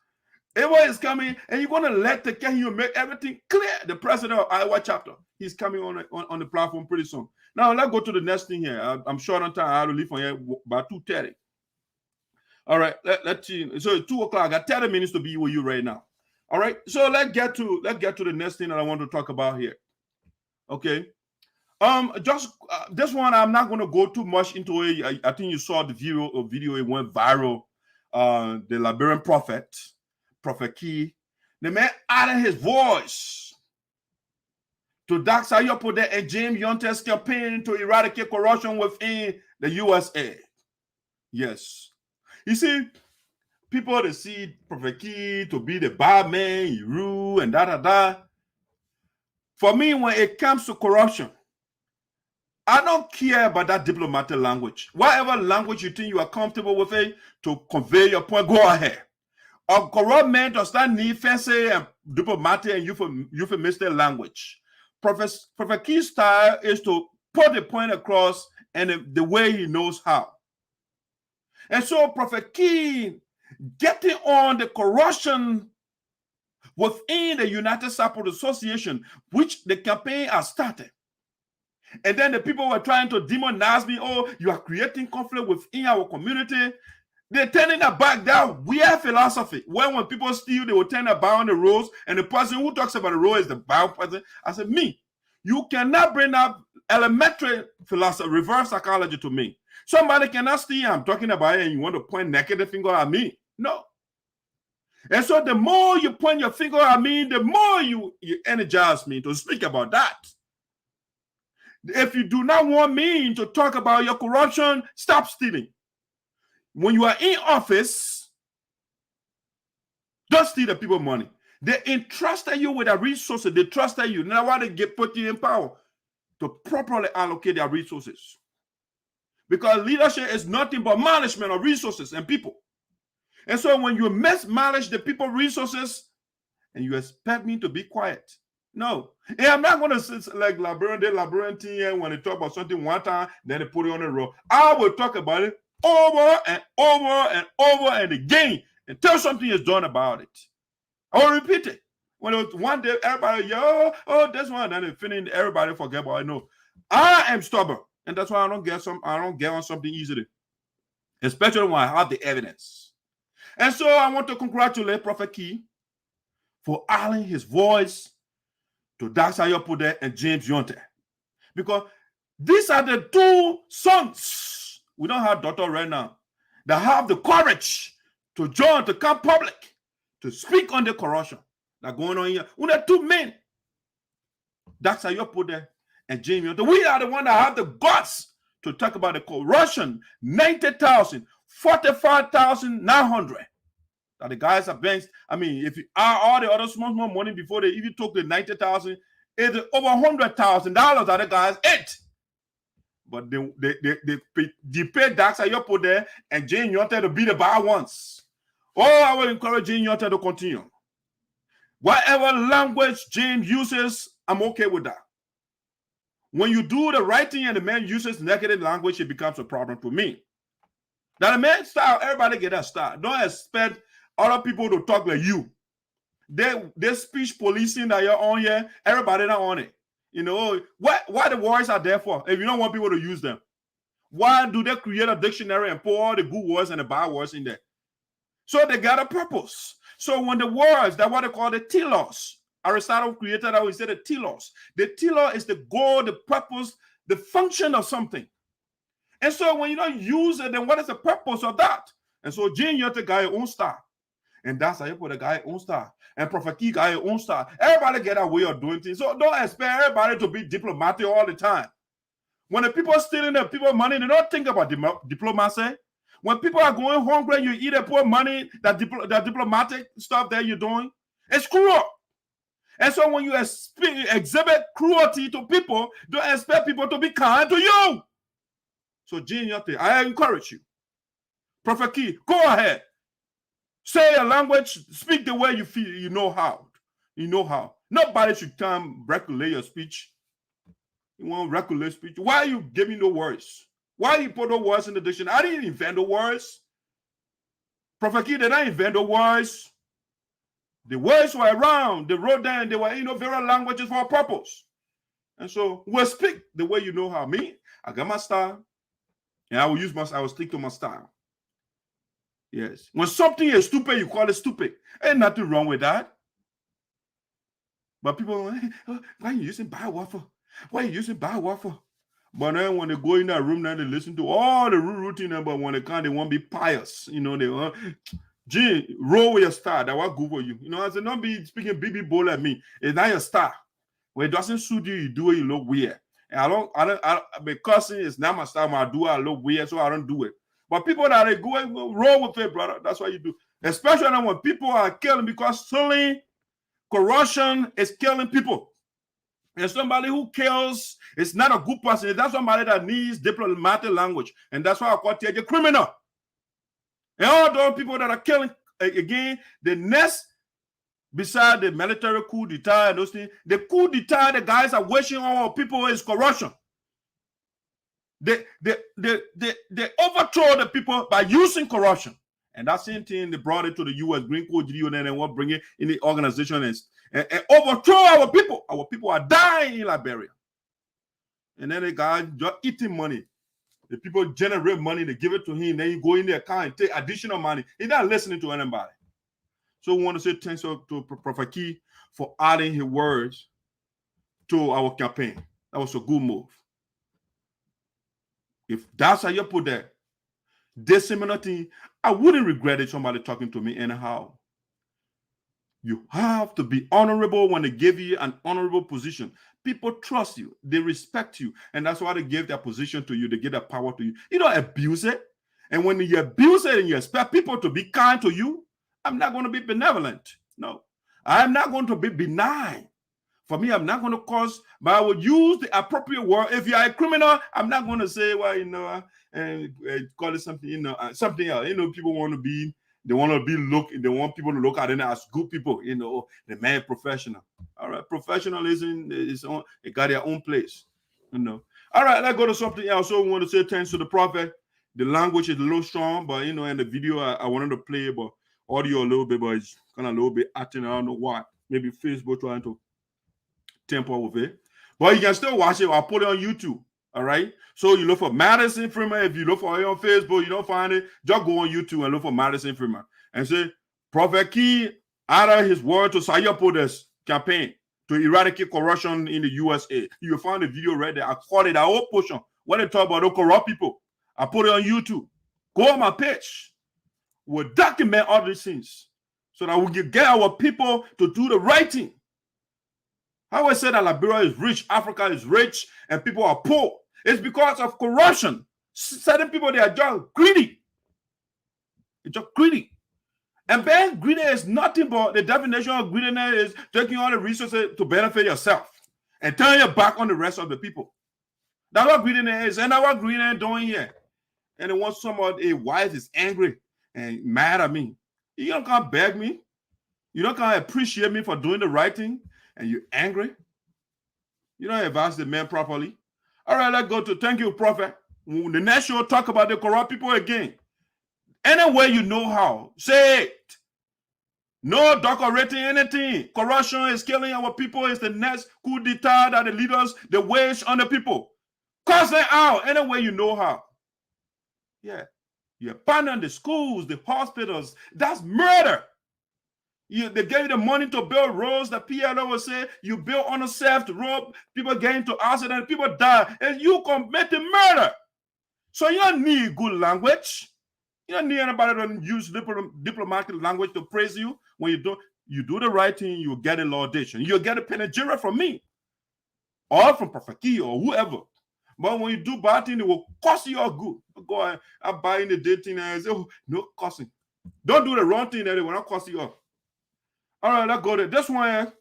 Abel is coming, and you're going to let the can you make everything clear. The president of Iowa chapter, he's coming on the platform pretty soon. Now, let's go to the next thing here. I'm short on time. I have to leave from here by 2:30. All right, let's see. So 2 o'clock. I got 30 minutes to be with you right now. All right, so let's get to the next thing that I want to talk about here. Okay, just this one I'm not going to go too much into it. I think you saw the video. It went viral. The Liberian ProphetKey, the man added his voice to Darke Saryorpodeh and James Nyonteh's campaign to eradicate corruption within the USA. Yes. You see, people that see ProphetKey to be the bad man, he rule and da. For me, when it comes to corruption, I don't care about that diplomatic language. Whatever language you think you are comfortable with it to convey your point, go ahead. A corrupt man does not need fancy and diplomatic and euphemistic language. ProphetKey's style is to put the point across and the way he knows how. And so ProphetKey getting on the corruption within the United Sapphire Association, which the campaign has started. And then the people were trying to demonize me. Oh, you are creating conflict within our community. They're turning their back. That weird philosophy. When people steal, they will turn their back on the roads, and the person who talks about the road is the bad person. I said, me, you cannot bring up elementary philosophy, reverse psychology to me. Somebody cannot steal. I'm talking about it, and you want to point negative finger at me. No. And so the more you point your finger at me, the more you energize me to speak about that. If you do not want me to talk about your corruption, stop stealing. When you are in office, don't steal the people money. They entrusted you with their resources. They trusted you. Now why they put you in power? To properly allocate their resources. Because leadership is nothing but management of resources and people. And so when you mismanage the people resources and you expect me to be quiet, no. And I'm not going to sit like Liberian team when they talk about something one time, then they put it on the road. I will talk about it over and over and over and again until something is done about it. I will repeat it. When it was one day, everybody, this one, then they finish, everybody forget about it. No, I am stubborn, and that's why I don't get on something easily, especially when I have the evidence. And so I want to congratulate ProphetKey for adding his voice to Darke Saryorpodeh and James Nyonteh, because these are the two sons. We don't have daughter right now that have the courage to join, to come public, to speak on the corruption that's going on here. We are two men, Darke Saryorpodeh and James Nyonteh. We are the one that have the guts to talk about the corruption. 90,000, 45,900. That the guys are benched. I mean, if you are all the other small money before they even took the 90,000, is over $100,000 that the guys ate. But they pay Darke Saryorpodeh and Jane Nyonteh to be the bad ones. Oh, I will encourage Jane Nyonteh to continue. Whatever language Jane uses, I'm okay with that. When you do the right thing and the man uses negative language, it becomes a problem to me. Now the man style, everybody get that style. Don't expect other people to talk like you. They speech policing that you're on here, everybody not on it. You know, why the words are there for? If you don't want people to use them, why do they create a dictionary and put all the good words and the bad words in there? So they got a purpose. So when the words, that's what they call the telos. Aristotle created that, we said the telos. The telos is the goal, the purpose, the function of something. And so when you don't use it, then what is the purpose of that? And so Jane Nyonteh got your own style. And that's how you put the guy own style. And ProphetKey got your own style. Everybody get a way of doing things. So don't expect everybody to be diplomatic all the time. When the people are stealing the people money, they don't think about diplomacy. When people are going hungry, you eat a poor money, that diplomatic stuff that you're doing, it's cruel. And so when you exhibit cruelty to people, don't expect people to be kind to you. So Jane Nyonteh, I encourage you. ProphetKey, go ahead. Say a language, speak the way you feel, you know how. You know how. Nobody should come regulate your speech. You want regulate speech. Why are you giving the words? Why you put the words in the dictionary? I didn't invent the words. ProphetKey did not invent the words. The words were around. They wrote down. They were, various languages for a purpose. And so we'll speak the way you know how. Me, I got my style. And I will stick to my style. Yes. When something is stupid, you call it stupid. Ain't nothing wrong with that. But people, why are you using bad word for? Why are you using bad word for? But then when they go in that room, now they listen to all the routine, but when they can't, they want to be pious. They want, Gee, roll with your style. That was good for you. I said, don't be speaking BB bowl at me. It's not your style. When it doesn't suit you, you do it, you look weird. And I don't, because it's not my style, I do it, I look weird, so I don't do it. But people that are going, roll with it, brother. That's what you do. Especially when people are killing, because stealing, corruption is killing people. And somebody who kills is not a good person. That's somebody that needs diplomatic language. And that's why I call it a criminal. And all those people that are killing, again, the next, beside the military coup d'etat and those things, the coup d'etat the guys are wishing on our people is corruption. They overthrow the people by using corruption. And that same thing, they brought it to the U.S. Green Code and then what bring it in the organization and overthrow our people. Our people are dying in Liberia. And then the guys just eating money. The people generate money, they give it to him, then you go in the account and take additional money. He's not listening to anybody. So we want to say thanks to ProphetKey for adding his words to our campaign. That was a good move. If that's how you put that, this similar thing, I wouldn't regret it somebody talking to me anyhow. You have to be honorable when they give you an honorable position. People trust you. They respect you. And that's why they give their position to you. They give their power to you. You don't abuse it. And when you abuse it and you expect people to be kind to you, I'm not going to be benevolent. No. I'm not going to be benign. For me, I'm not going to cause, but I will use the appropriate word. If you are a criminal, I'm not going to say, well, and call it something, something else. People want to be, they want people to look at it as good people, the man professional. All right, professionalism is on, it got their own place, All right, let's go to something else. So we want to say thanks to the prophet. The language is a little strong, but in the video I wanted to play, but audio a little bit, but it's kind of a little bit acting. I don't know why. Maybe Facebook trying to temper with it. But you can still watch it. I'll put it on YouTube. All right. So you look for Madison Freeman. If you look for it on Facebook, you don't find it, just go on YouTube and look for Madison Freeman and say ProphetKey added his word to Saryorpodeh's campaign to eradicate corruption in the USA. You'll find the video right there. I called it a whole portion. When they talk about the corrupt people, I put it on YouTube. Go on my page. We'll document all these things so that we can get our people to do the right thing. I always say that Liberia is rich, Africa is rich, and people are poor. It's because of corruption. Certain people, they are just greedy. They're just greedy. And being greedy is nothing but the definition of greediness is taking all the resources to benefit yourself. and turn your back on the rest of the people. That's what greeting is, and that's what greeting is doing here. And then once somebody, a wife is angry and mad at me, you don't come beg me. You don't come appreciate me for doing the right thing, and you're angry. You don't advise the man properly. All right, let's go to thank you, Prophet. The next show, talk about the corrupt people again. Any way you know how, say it. No decorating anything. Corruption is killing our people. It's the next coup d'etat that the leaders, the wage on the people. Cause them out any way you know how. Yeah. You abandon the schools, the hospitals. That's murder. They gave you the money to build roads. The PLO will say you build on a safe road. People get into accident, people die, and you commit the murder. So you don't need good language. You don't need anybody to use diplomatic language to praise you. When you do the right thing, you get a laudation. You'll get a panegyric from me, or from ProphetKey or whoever. But when you do bad thing, it will cost you all good. Go ahead, I buy in the dating and say, oh, no costing. Don't do the wrong thing that it will not cost you all. All right, let's go there. This one,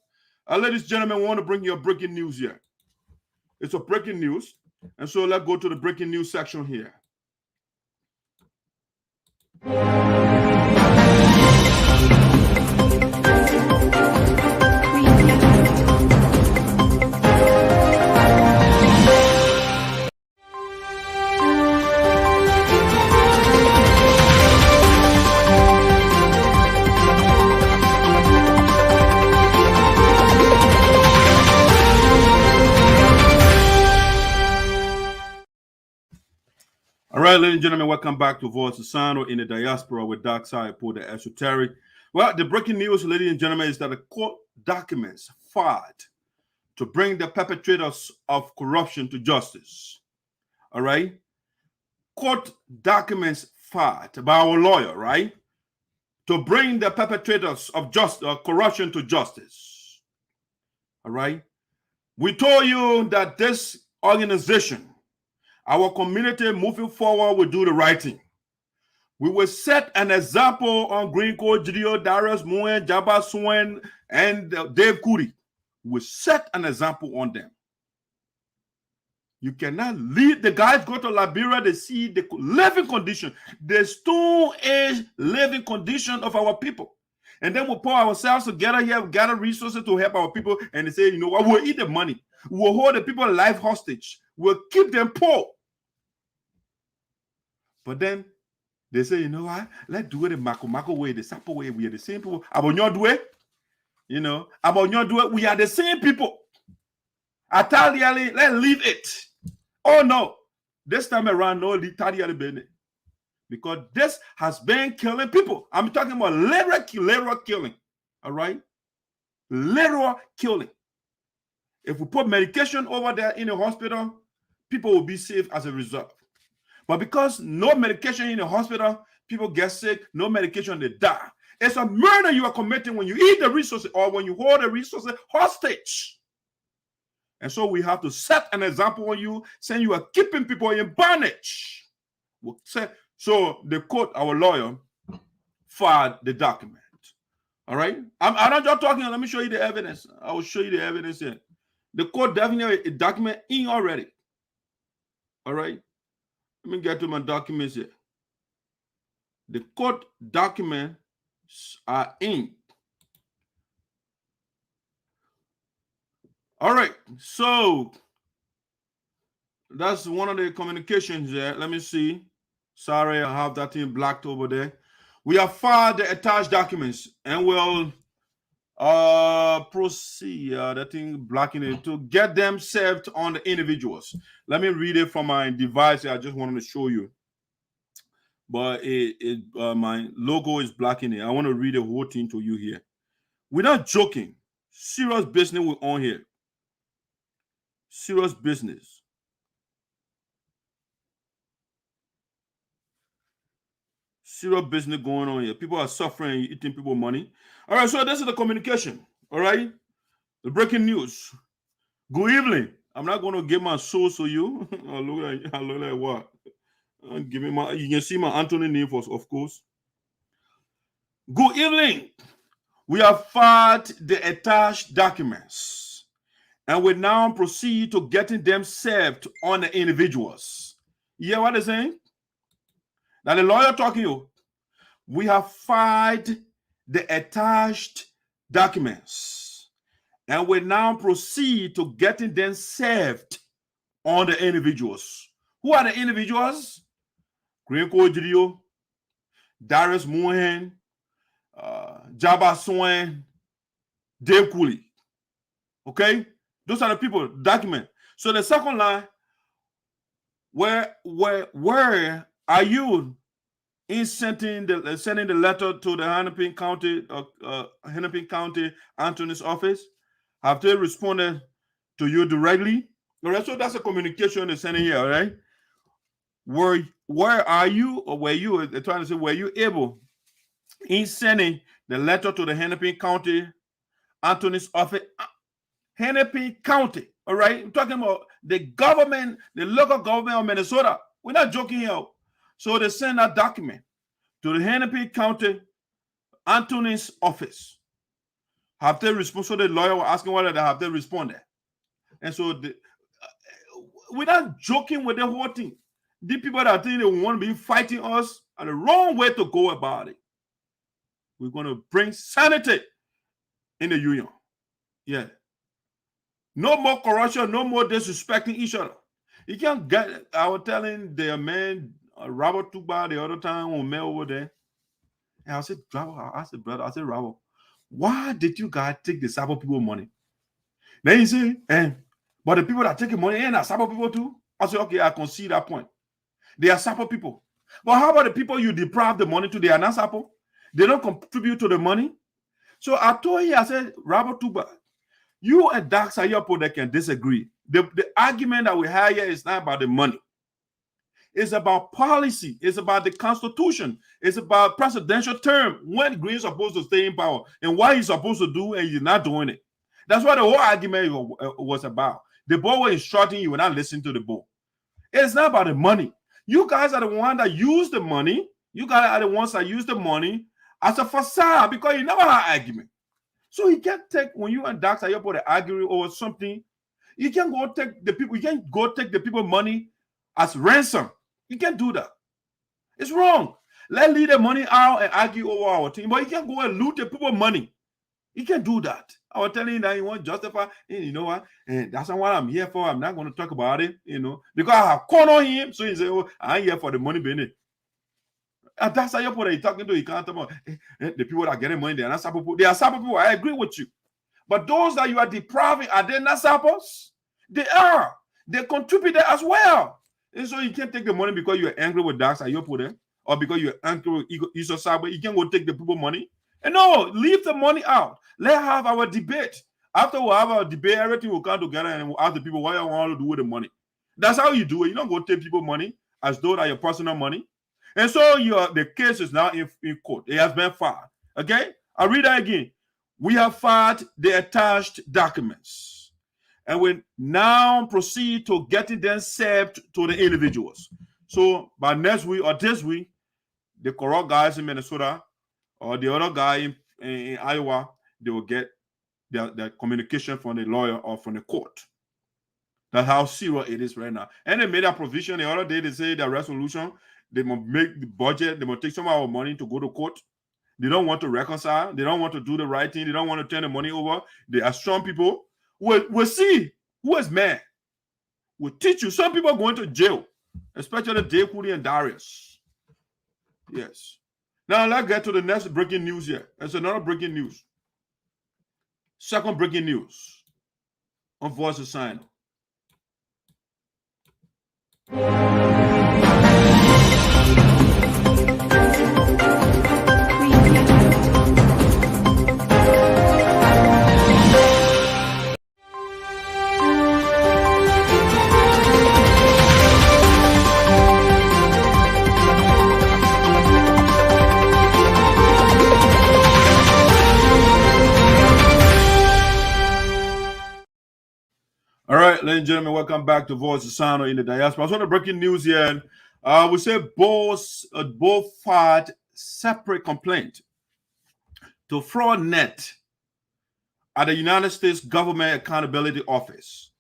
ladies and gentlemen, want to bring you a breaking news here. It's a breaking news. And so let's go to the breaking news section here. All right, ladies and gentlemen, welcome back to Voice of Sinoe in the Diaspora with Darke Saryorpodeh Esoteric. Well, the breaking news, ladies and gentlemen, is that the court documents filed to bring the perpetrators of corruption to justice. All right? Court documents filed by our lawyer, right? To bring the perpetrators of corruption to justice. All right? We told you that this organization, our community moving forward will do the right thing. We will set an example on Green Code, Gidio, Darius Moen, Jabba Swen, and Dave Kuri. We will set an example on them. You cannot lead. The guys go to Liberia, they see the living condition, the stone age living condition of our people. And then we'll pull ourselves together here, gather resources to help our people, and they say, you know what, we'll eat the money. We'll hold the people life hostage. We'll keep them poor. But then they say, you know what? Let's do it the Mako way, the Sapo way. We are the same people. Abonyo do it. You know, Abonyo do it. We are the same people. Ataliali, let's leave it. Oh no. This time around, no Italiali Bene. Because this has been killing people. I'm talking about literal killing. All right? Literal killing. If we put medication over there in the hospital, people will be safe as a result. But because no medication in the hospital, people get sick, no medication, they die. It's a murder you are committing when you eat the resources or when you hold the resources hostage. And so we have to set an example on you, saying you are keeping people in bondage. So the court, our lawyer, filed the document. All right? I'm not just talking. Let me show you the evidence. I will show you the evidence here. The court definitely a document in already. All right? Let me get to my documents here. The court documents are in. All right, so that's one of the communications there. Let me see. Sorry, I have that thing blacked over there. We have filed the attached documents and we'll proceed. That thing blocking it to get them served on the individuals. Let me read it from my device. I just wanted to show you, but my logo is blocking it. I want to read the whole thing to you here. We're not joking. Serious business we're on here. Serious business. Serious business going on here. People are suffering, eating people money. All right, so this is the communication. All right, the breaking news. Good evening. I'm not going to give my soul to you. I look like what? I'm giving my. You can see my Anthony name, of course. Good evening. We have filed the attached documents, and we now proceed to getting them served on the individuals. You hear what they're saying? Now the lawyer talking to you. We have filed the attached documents, and we now proceed to getting them served on the individuals. Who are the individuals? Green Kojidio, Darius Mohen, Jabba Swan, Dave Cooley. Okay? Those are the people, document. So the second line, where are you in sending the letter to the Hennepin County Attorney's office? Have they responded to you directly? All right, so that's a communication they're sending here, all right? Where are you, or were you, they're trying to say, were you able in sending the letter to the Hennepin County Attorney's office? Hennepin County, all right? I'm talking about the government, the local government of Minnesota. We're not joking here. So they send that document to the Hennepin County Attorney's office. Have they responded? So the lawyer was asking whether they have they responded. And so we're not joking with the whole thing. The people that think they want to be fighting us are the wrong way to go about it. We're going to bring sanity in the union. Yeah. No more corruption, no more disrespecting each other. You can't get, I was telling their man, Robert Tuba, the other time on mail over there. And I said, brother, Robert, why did you guys take the Sabo people money? Then he said, but the people that take the money ain't not Sabo people too? I said, okay, I can see that point. They are Sabo people. But how about the people you deprive the money to? They are not Sabo. They don't contribute to the money. So I told him, I said, Robert Tuba, you and Darke Saryorpodeh can disagree. The argument that we have here is not about the money. It's about policy. It's about the Constitution. It's about presidential term, when Green's supposed to stay in power and what he's supposed to do and he's not doing it. That's what the whole argument was about. The boy was instructing you, and not listening to the boy. It's not about the money. You guys are the ones that use the money. You guys are the ones that use the money as a facade because you never had argument. So you can't take, when you and Darke Saryorpodeh arguing over something, you can't go take the people, you can't go take the people money as ransom. You can't do that. It's wrong. Let's leave the money out and argue over our thing, but you can't go and loot the people money. You can't do that. I was telling you that you want to justify, and you know what? And that's not what I'm here for. I'm not going to talk about it, you know, because I have cornered him. So he said, oh, I'm here for the money, Benny. And that's how you're talking to. You can't talk about the people that are getting money. They are not Sabo people. They are Sabo people. I agree with you. But those that you are depriving, are they not Sabos? They are. They contributed as well. And so you can't take the money because you're angry with Darke Saryorpodeh or because you're angry with ESOTERIC. You can't go take the people money. And no, leave the money out. Let's have our debate. After we have our debate, everything will come together and we'll ask the people what you want to do with the money. That's how you do it. You don't go take people money as though that your personal money. And so the case is now in court. It has been filed. Okay? I'll read that again. We have filed the attached documents, and we now proceed to getting them served to the individuals. So by next week or this week, the corrupt guys in Minnesota or the other guy in Iowa, they will get their communication from the lawyer or from the court. That's how serious it is right now. And they made a provision the other day. They say the resolution, they must make the budget, they must take some of our money to go to court. They don't want to reconcile. They don't want to do the right thing. They don't want to turn the money over. They are strong people. We'll see who is mad. We'll teach you. Some people are going to jail, especially Dave Cooley and Darius. Yes. Now let's get to the next breaking news here. There's another breaking news. Second breaking news on Voice of Sinoe. All right, ladies and gentlemen, welcome back to Voice of Sinoe in the Diaspora. So the breaking news here, we say both filed separate complaint to FraudNet at the United States Government Accountability Office.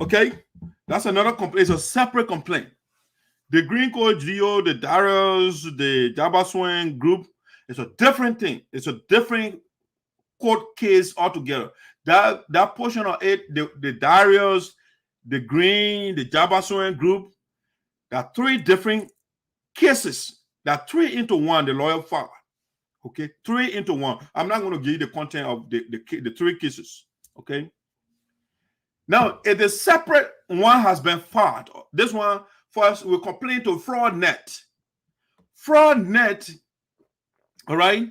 Okay, that's another complaint. It's a separate complaint. The Green Code Geo, the Darius, the Jabaswing group, it's a different thing. It's a different court case altogether. That portion of it, the Darius, the Green, the Jabaswing group, there are 3 different cases. There are 3 into 1, the lawyer filed. Okay, 3 into 1. I'm not going to give you the content of the 3 cases. Okay. Now, if the separate one has been filed, this one first will complain to FraudNet. FraudNet, all right,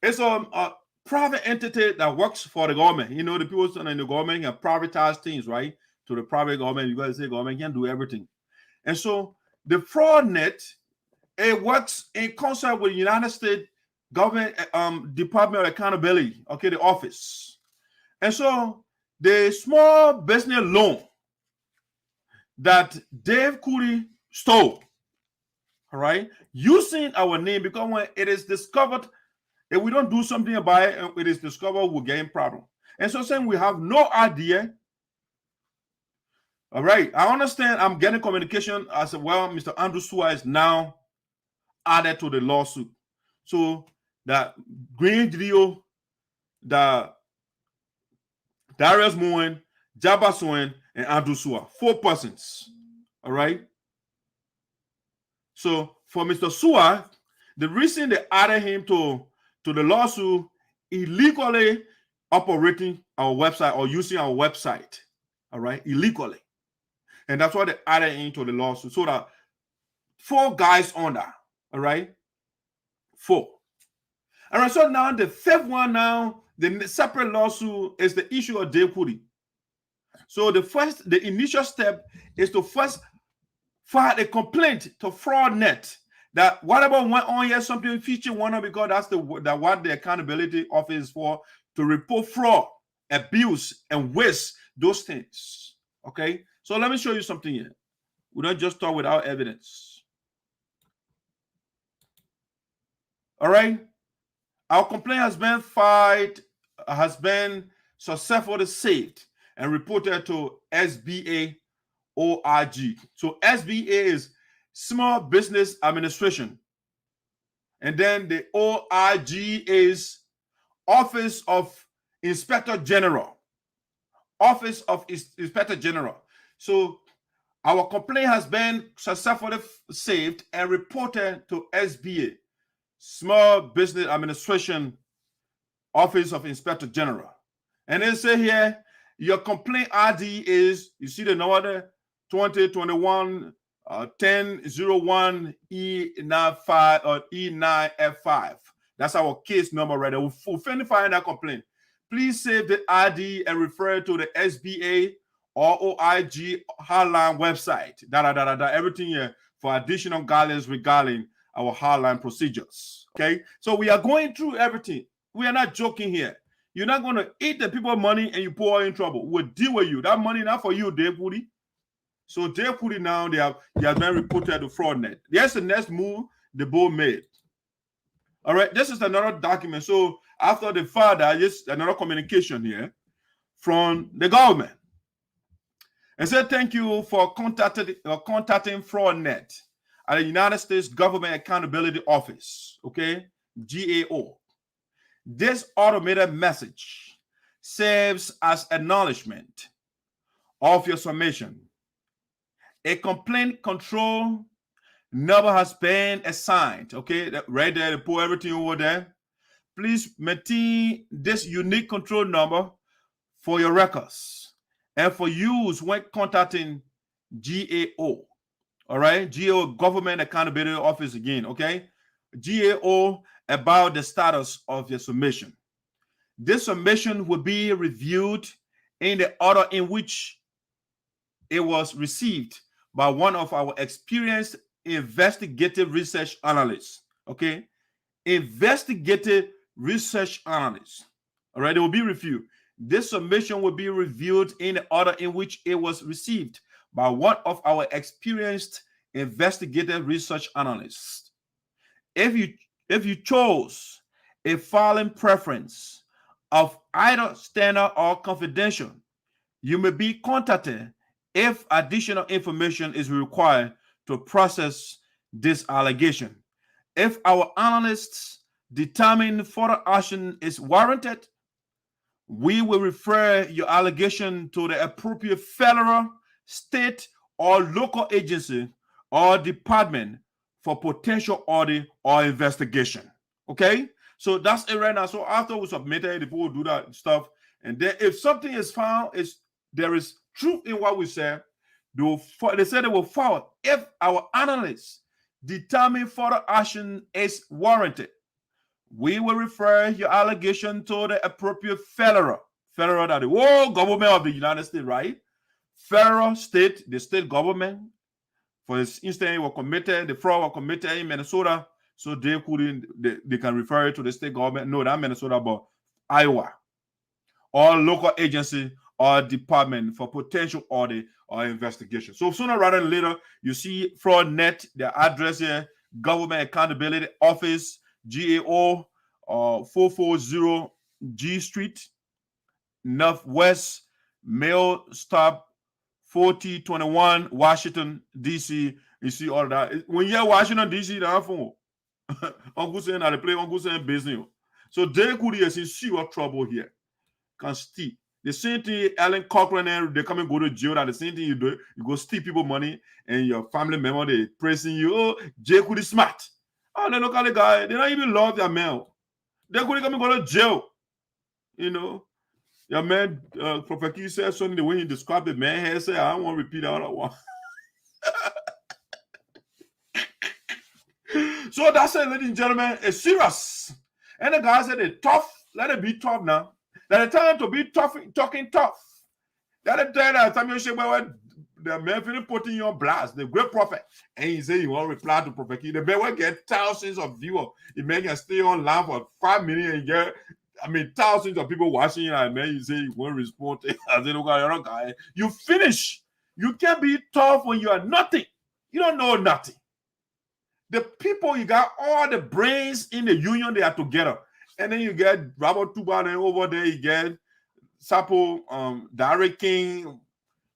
it's a private entity that works for the government. You know, the people in the government can privatize things, right? To the private government, you guys say government can do everything. And so the FraudNet, it works in concert with the United States Government Department of Accountability, okay, the office. And so the small business loan that Dave Cooley stole, all right, using our name, because when it is discovered, if we don't do something about it, it is discovered, we'll get in problem. And so saying we have no idea. All right, I understand. I'm getting communication as well. Mr. Andrew Suwa is now added to the lawsuit. So that Green Video, the Darius Moen, Jabaswing, and Andrew Suwa, 4 persons. All right. So for Mr. Suwa, the reason they added him to the lawsuit, illegally operating our website or using our website. All right, illegally. And that's why they added into the lawsuit. So that 4 guys on that. All right. 4. All right. So now the 5th one now, the separate lawsuit is the issue of Dave Cooley. So the initial step is to first file a complaint to FraudNet that whatever went on here, something featured one, because that's what the accountability office is for, to report fraud, abuse, and waste, those things. Okay. So let me show you something here. We don't just talk without evidence. All right. Our complaint has been filed, has been successfully saved and reported to SBA ORG. So SBA is Small Business Administration. And then the ORG is Office of Inspector General. Office of Inspector General. So our complaint has been successfully saved and reported to SBA, Small Business Administration, Office of Inspector General. And then say here, your complaint ID is, you see the number there, 2021 1001 E95 or E9F5. That's our case number right there. We'll find that complaint. Please save the ID and refer to the SBA or OIG hotline website. Everything here for additional guidelines regarding our hotline procedures. Okay, so we are going through everything. We are not joking here. You're not going to eat the people's money and you pour in trouble. We'll deal with you. That money not for you, Dave Cooley. So Dave Cooley now, they have been reported to FraudNet. That's the next move the board made. All right, this is another document. So after the father, just another communication here from the government. And said, thank you for contacting FraudNet at the United States Government Accountability Office, okay, GAO. This automated message serves as acknowledgement of your submission. A complaint control number has been assigned, okay, right there, they put everything over there. Please maintain this unique control number for your records and for use when contacting GAO. All right, GAO, Government Accountability Office again, okay? GAO about the status of your submission. This submission will be reviewed in the order in which it was received by one of our experienced investigative research analysts, okay? Investigative research analysts, all right? It will be reviewed. This submission will be reviewed in the order in which it was received by one of our experienced investigative research analysts. If you chose a filing preference of either standard or confidential. You may be contacted if additional information is required to process this allegation. If our analysts determine further action is warranted, we will refer your allegation to the appropriate federal, state, or local agency or department for potential audit or investigation. Okay? So that's it right now. So after we submit it, the people will do that stuff. And then if something is found, there is truth in what we said, they said they will forward if our analysts determine further action is warranted. We will refer your allegation to the appropriate federal, that the whole government of the United States, right? Federal, state, the state government. For instance, the fraud was committed in Minnesota, so they can refer it to the state government. No, not Minnesota, but Iowa. Or local agency or department for potential audit or investigation. So sooner rather than later, you see FraudNet, their address here, Government Accountability Office, GAO, 440 G Street, Northwest, Mail Stop 4021, Washington, D.C. You see all that. When you're Washington, D.C., that's phone. Uncle saying that they play Uncle saying business. So they could see serious trouble here. Can steal. The same thing, Alan Cochran, and they come and go to jail. That the same thing you do, you go steal people money, and your family member they praising you. Oh, Jay could be smart. Oh, they look at the guy. They don't even love their mail. They could come and go to jail. You know, your man, ProphetKey said something the way he described the man. He said, "I don't want to repeat all that one." So that's it, ladies and gentlemen. It's serious. And the guy said, "It's tough. Let it be tough now." That the time to be tough, talking tough. That the time you say, well, the man feeling putting you on blast, the great prophet, and he say you want to reply to ProphetKey. The man will get thousands of viewers. The man can stay online for 5 million and get, thousands of people watching you, and man, you say you want to respond to it. I say, look at your guy. You finish. You can't be tough when you are nothing. You don't know nothing. The people, you got all the brains in the union, they are together. And then you get Robert Tuban, and over there you get Sapo, Darke King,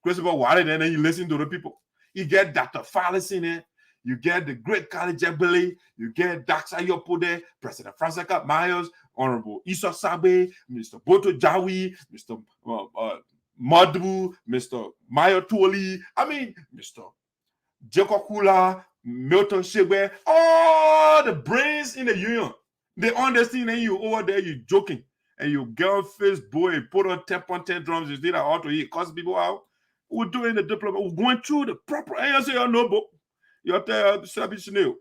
Christopher Wallet, and then you listen to the people. You get Dr. Fallis in it. You get the great Kali Jebele. You get Darke Saryorpodeh, President Francisca Myers, Honorable Issa Sabe, Mr. Boto Jawi, Mr. Madbu, Mr. Mayo Tuoli, Mr. Jacob Kular, Milton Shegbe, all the brains in the union. They understand you over there, you joking, and you girl face boy, put on 10 drums, you did that all to eat, cost people out. We're doing the diploma, we're going through the proper, and you say, oh no, but you're telling Sinoe.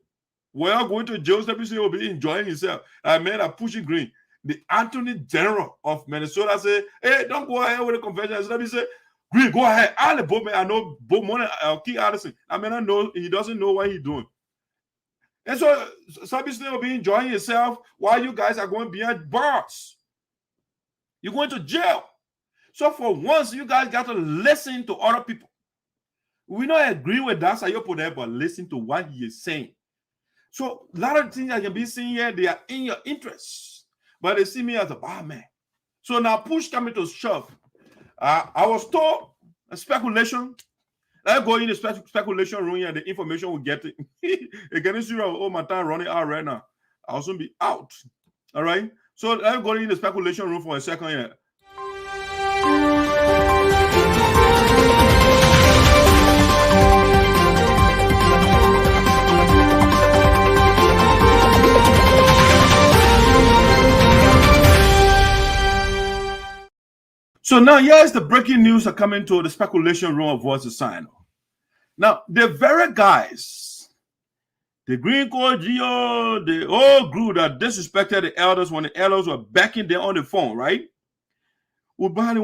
We're going to jail, Sinoe will be enjoying himself. I mean, I push it green. The Attorney General of Minnesota say, hey, don't go ahead with the convention. Sinoe say, Green, go ahead. I know both money, Key Addison. I know he doesn't know what he's doing. And so Sinoe will be enjoying yourself while you guys are going behind bars. You're going to jail. So for once, you guys got to listen to other people. We don't agree with that Saryorpodeh, but listen to what he is saying. So a lot of things I can be seeing here, they are in your interest. But they see me as a bad man. So now push coming to shove. I was told a speculation. Let's go in the speculation room and the information we get. Again, oh, my time running out right now. I'll soon be out. All right. So let's go in the speculation room for a second here. So now here's the breaking news are coming to the speculation room of Voice of Sinoe. Now, the very guys, the Green Code Geo, the whole group that disrespected the elders when the elders were backing them on the phone, right? Listen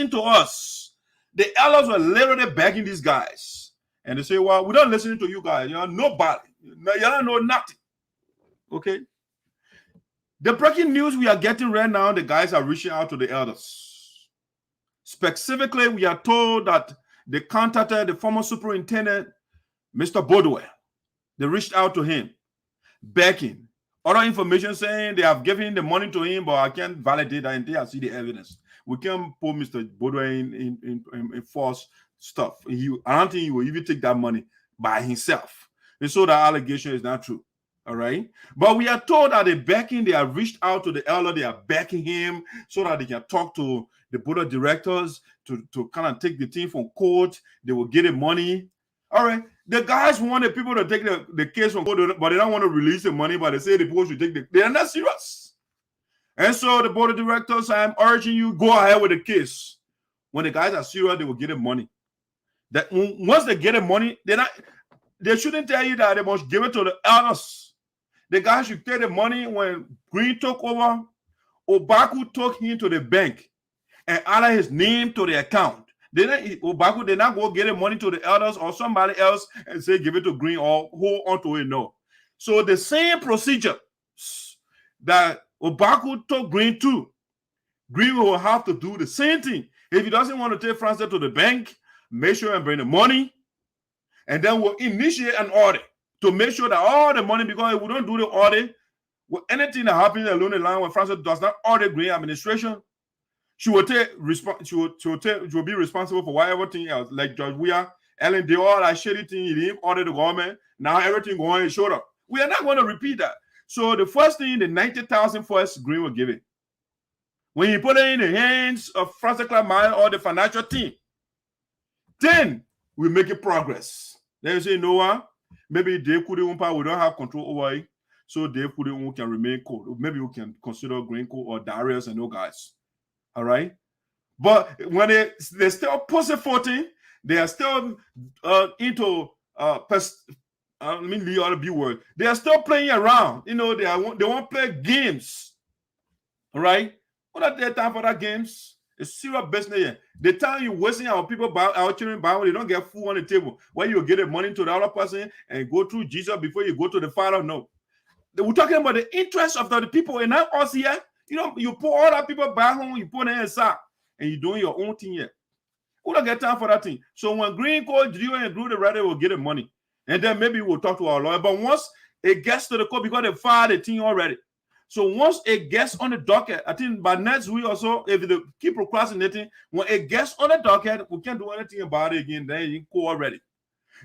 to us. The elders were literally begging these guys. And they say, well, we don't listen to you guys. You're nobody. You don't know nothing. Okay? The breaking news we are getting right now, the guys are reaching out to the elders. Specifically, we are told that they contacted the former superintendent, Mr. Bodwell. They reached out to him, begging, other information saying they have given the money to him, but I can't validate that until I see the evidence. We can't put Mr. Bodway in false stuff. I don't think he will even take that money by himself. And so the allegation is not true. All right. But we are told that they have reached out to the elder, they are backing him so that they can talk to the board of directors to kind of take the thing from court. They will get the money. All right. The guys wanted people to take the case from court, but they don't want to release the money, but they say the people should take they are not serious. And so the board of directors, I'm urging you, go ahead with the case. When the guys are serious, they will get the money. That once they get the money, they shouldn't tell you that they must give it to the elders. The guys should take the money. When Green took over, Obaku took him to the bank and added his name to the account. Obaku did not go get the money to the elders or somebody else and say give it to Green or hold on to it. No. So the same procedure that Obaku took Green to, Green will have to do the same thing. If he doesn't want to take Francis to the bank, make sure and bring the money, and then we'll initiate an audit to make sure that all the money, because if we don't do the audit, with anything that happens along the line when Francis does not audit Green administration, she will take she will be responsible for whatever thing else. Like Judge Weir, Ellen did all that shady thing, he didn't audit the government. Now everything going his shoulder. We are not going to repeat that. So the first thing, the 90,000 first, Green will give it. When you put it in the hands of Francis Clamart or the financial team, then we make it progress. Then you say, you know what? Maybe Dave Kudi-Umpa, we don't have control over it. So Dave Kudi-Umpa can remain code. Maybe we can consider Green Code or Darius and those guys. All right? But when they're still pussyfooting, they are still into let me leave all the B word. They are still playing around. You know, they want to play games. All right? What are their time for that games? It's serious business here. The time you're wasting our people, our children, when they don't get food on the table, when you get the money to the other person and go through Jesus before you go to the Father, no. We're talking about the interest of the people and not us here. You know, you put all that people back home, you put them inside, and you're doing your own thing here. We don't get time for that thing. So when Green called you and do the right, will get the money. And then maybe we'll talk to our lawyer. But once it gets to the court, because they filed the thing already. So once it gets on the docket, I think by next week or so, if they keep procrastinating, when it gets on the docket, we can't do anything about it again. Then you go already.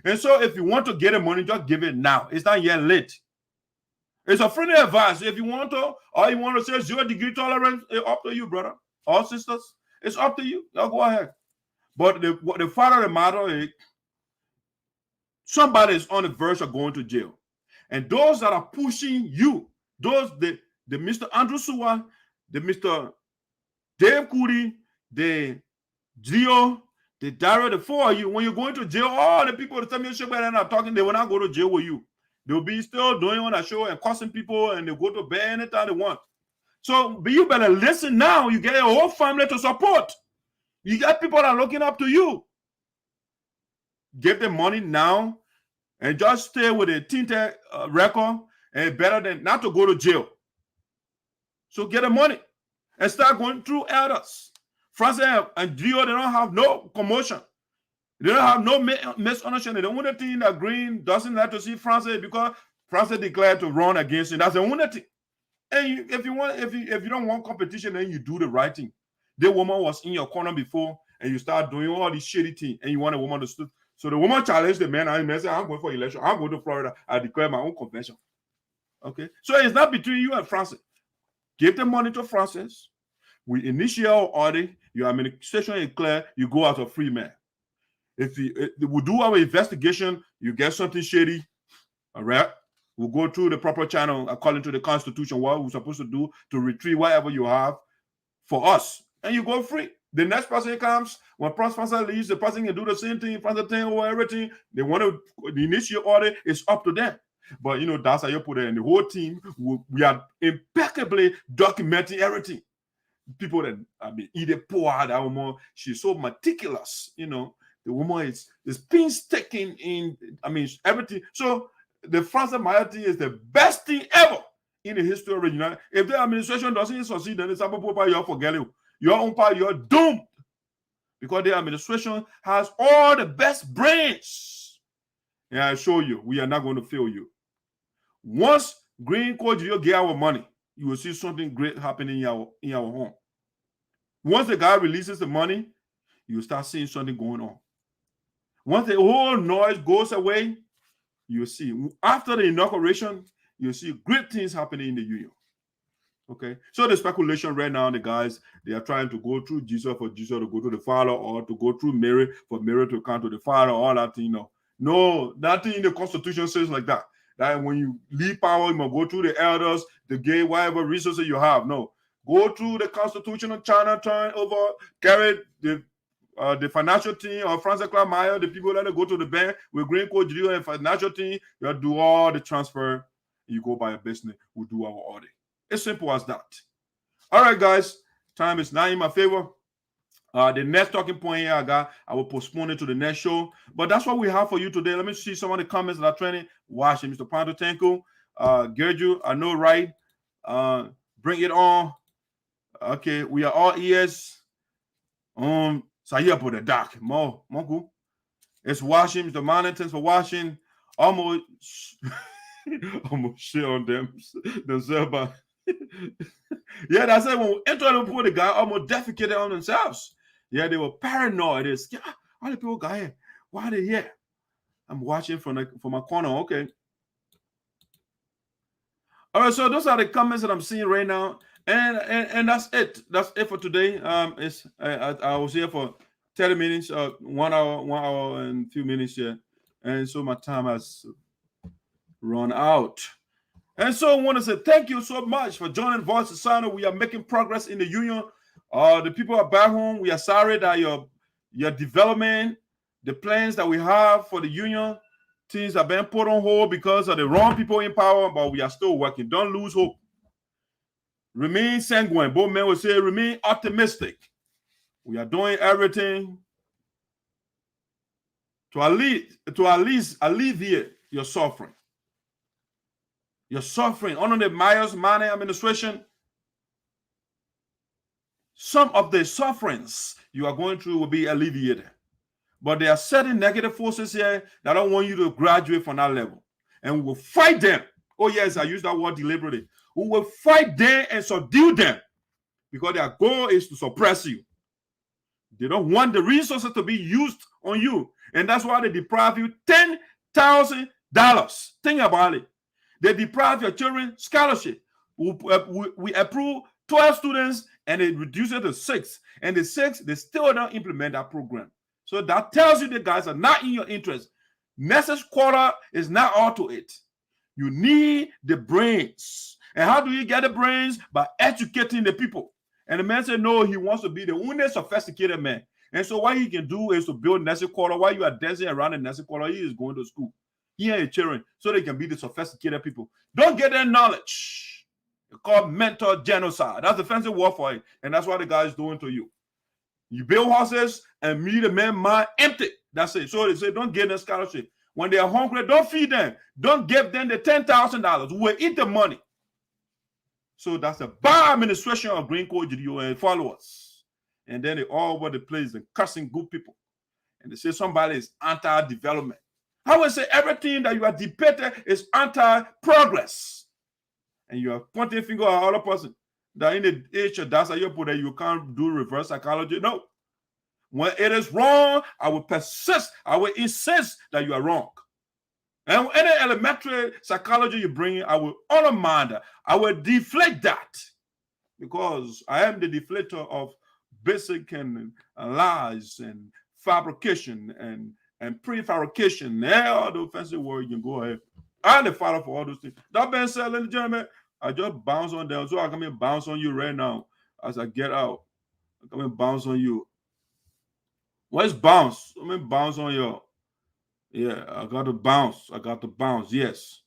And so if you want to get the money, just give it now. It's not yet late. It's a friendly advice. If you want to, or you want to say 0 degree tolerance, it's up to you, brother or sisters. It's up to you. Y'all go ahead. But the fact of the matter is, somebody is on the verge of going to jail. And those that are pushing you, the Mr. Andrew Suwa, the Mr. Dave Kudi, the Gio, the Dara, the four of you, when you're going to jail, all the people that tell me and are talking, they will not go to jail with you. They'll be still doing on that show and cussing people, and they'll go to bed anytime they want. So you better listen now. You get your whole family to support. You got people that are looking up to you. Give them money now and just stay with a tinted record, and better than not to go to jail. So get the money and start going through elders. Francis and Gio, they don't have no commotion. They don't have no misunderstanding. The only thing that Green doesn't like to see Francis because Francis declared to run against him. That's the only thing. And if you don't want competition, then you do the right thing. The woman was in your corner before, and you start doing all these shitty things, and you want a woman to stood. So the woman challenged the man, and he said, I'm going for election. I'm going to Florida. I declare my own convention. Okay? So it's not between you and Francis. Give the money to Francis. We initiate our audit. Your administration is clear. You go as a free man. If we do our investigation, you get something shady, all right? We'll go through the proper channel according to the Constitution, what we're supposed to do to retrieve whatever you have for us, and you go free. The next person comes, when Francis leaves, the person can do the same thing, Francis thing or everything. They want to initiate audit, it's up to them. But you know, that's how you put it. And the whole team, we are impeccably documenting everything. People that, either poor, that woman, she's so meticulous, you know. The woman is painstaking in, everything. So the Francis Mayati is the best thing ever in the history of the United. If the administration doesn't succeed, then it's about you're forget you. Your own part, you're doomed. Because the administration has all the best brains. And I show you, we are not going to fail you. Once Green Court Judeo get our money, you will see something great happening in our home. Once the guy releases the money, you will start seeing something going on. Once the whole noise goes away, you'll see. After the inauguration, you'll see great things happening in the union. Okay, so the speculation right now, the guys, they are trying to go through Jesus for Jesus to go to the Father, or to go through Mary for Mary to come to the Father, all that thing, No, nothing in the Constitution says like that. That when you leave power, you must go through the elders, the gate, whatever resources you have. No, go through the Constitution of China, turn over, carry the financial team or Francis Clamayo, the people that go to the bank with Green Court Judeo and financial team, you do all the transfer, you go by a business, we do our audit. It's simple as that. All right, guys, time is not in my favor. The next talking point here I will postpone it to the next show, but that's what we have for you today. Let me see some of the comments that are trending. Watch it, Mr. Panto Tenko, Gerju, I know, right? Bring it on. Okay, we are all ears. Saryorpodeh Darke, Monku. It's watching, Mr. Manning, thanks for watching. Almost shit on themselves. Yeah, that's it. When we entered the pool, the guy almost defecated on themselves. Yeah, they were paranoid. It's all the people got here. Why are they here? I'm watching from my corner. Okay. All right, so those are the comments that I'm seeing right now. And that's it. That's it for today. I was here for 30 minutes, 1 hour and a few minutes here. And so my time has run out. And so I want to say thank you so much for joining Voice of Sinoe. We are making progress in the union. The people are back home. We are sorry that your development, the plans that we have for the union, things have been put on hold because of the wrong people in power, but we are still working. Don't lose hope. Remain sanguine. Both men will say remain optimistic. We are doing everything to at least alleviate your suffering. Your suffering under the Myers Manning administration, some of the sufferings you are going through will be alleviated. But there are certain negative forces here that don't want you to graduate from that level. And we will fight them. Oh, yes, I use that word deliberately. We will fight them and subdue them because their goal is to suppress you. They don't want the resources to be used on you. And that's why they deprive you $10,000. Think about it. They deprive your children scholarship. We approve 12 students and they reduce it to 6. And the 6, they still don't implement that program. So that tells you the guys are not in your interest. Next quarter is not all to it. You need the brains. And how do you get the brains? By educating the people. And the man said, no, he wants to be the only sophisticated man. And so what he can do is to build next quarter. While you are dancing around the next quarter, he is going to school. He and his children, so they can be the sophisticated people. Don't get their knowledge. It's called mental genocide. That's the fancy word for it. And that's what the guy is doing to you. You build houses and meet a man mind empty. That's it. So they say, don't get them scholarship. When they are hungry, don't feed them. Don't give them the $10,000. We'll eat the money. So that's the bad administration of Green Court Judeo and followers. And then they all over the place and cussing good people. And they say somebody is anti-development. I would say everything that you are debating is anti-progress. And you are pointing finger at other person. That in the age of Saryorpodeh, you can't do reverse psychology. No. When it is wrong, I will persist. I will insist that you are wrong. And any elementary psychology you bring in, I will undermine that. I will deflate that. Because I am the deflator of basic and lies and fabrication and prefabrication, all the fancy words, you can go ahead. I'm the father for all those things. That being said, ladies and gentlemen, I just bounce on them. So I come and bounce on you right now as I get out. I come and bounce on you. Where's bounce? Let me bounce on you. Yeah, I got to bounce. I got to bounce. Yes.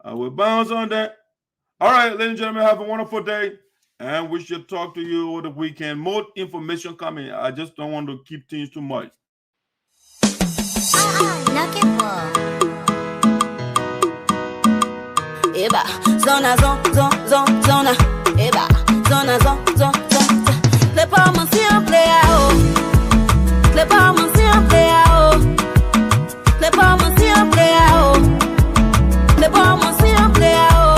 I will bounce on that. All right, ladies and gentlemen, have a wonderful day. And we should talk to you over the weekend. More information coming. I just don't want to keep things too much. Eba, zona, zona, eba, zona, zona. Les pas mon si en play out. Les pas mon si en play out. Les pas mon si en play out. Les pas mon si en play out.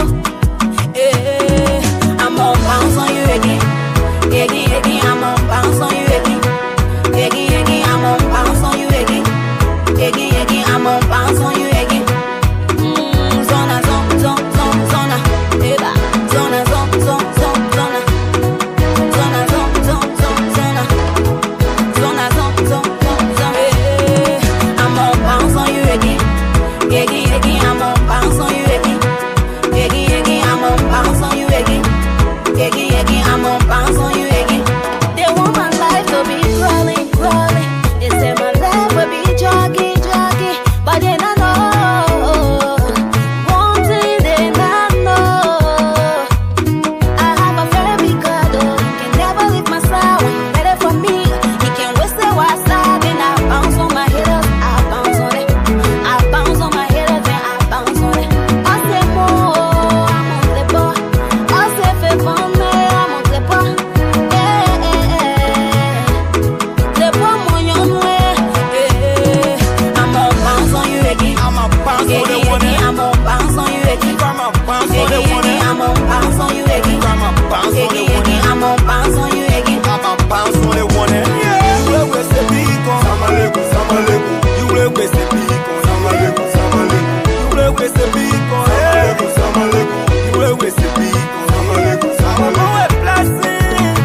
I'ma bounce on the one. I'ma bounce on you again. I'ma bounce on the one. I'ma bounce on you again. I'ma bounce on the one. You will with the beacon. Samaleko, samaleko. You will with the beacon. Samaleko, samaleko. You will with the beacon. Samaleko, samaleko. You will with the beacon. Samaleko, samaleko. Oh, a blessing.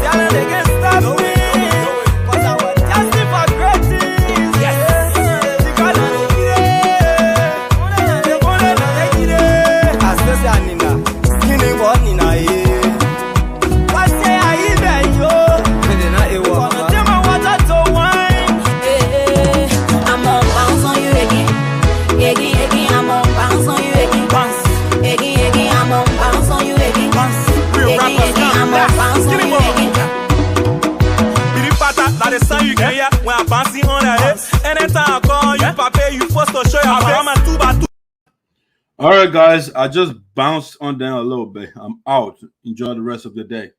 Tell them they can stop me. Cause I was destined for great things. Yes. Skinny one in a year. What say I even yo? I'm on bounce on you again. Again, I'm on bounce on you again. Again, I'm on bounce on you again. Again, I'm on bounce on you again. Like the sun you can hear when I'm bouncing on the head. Anytime I call you, papa, you forced to show your mama 2x2. All right, guys, I just bounced on them a little bit. I'm out. Enjoy the rest of the day.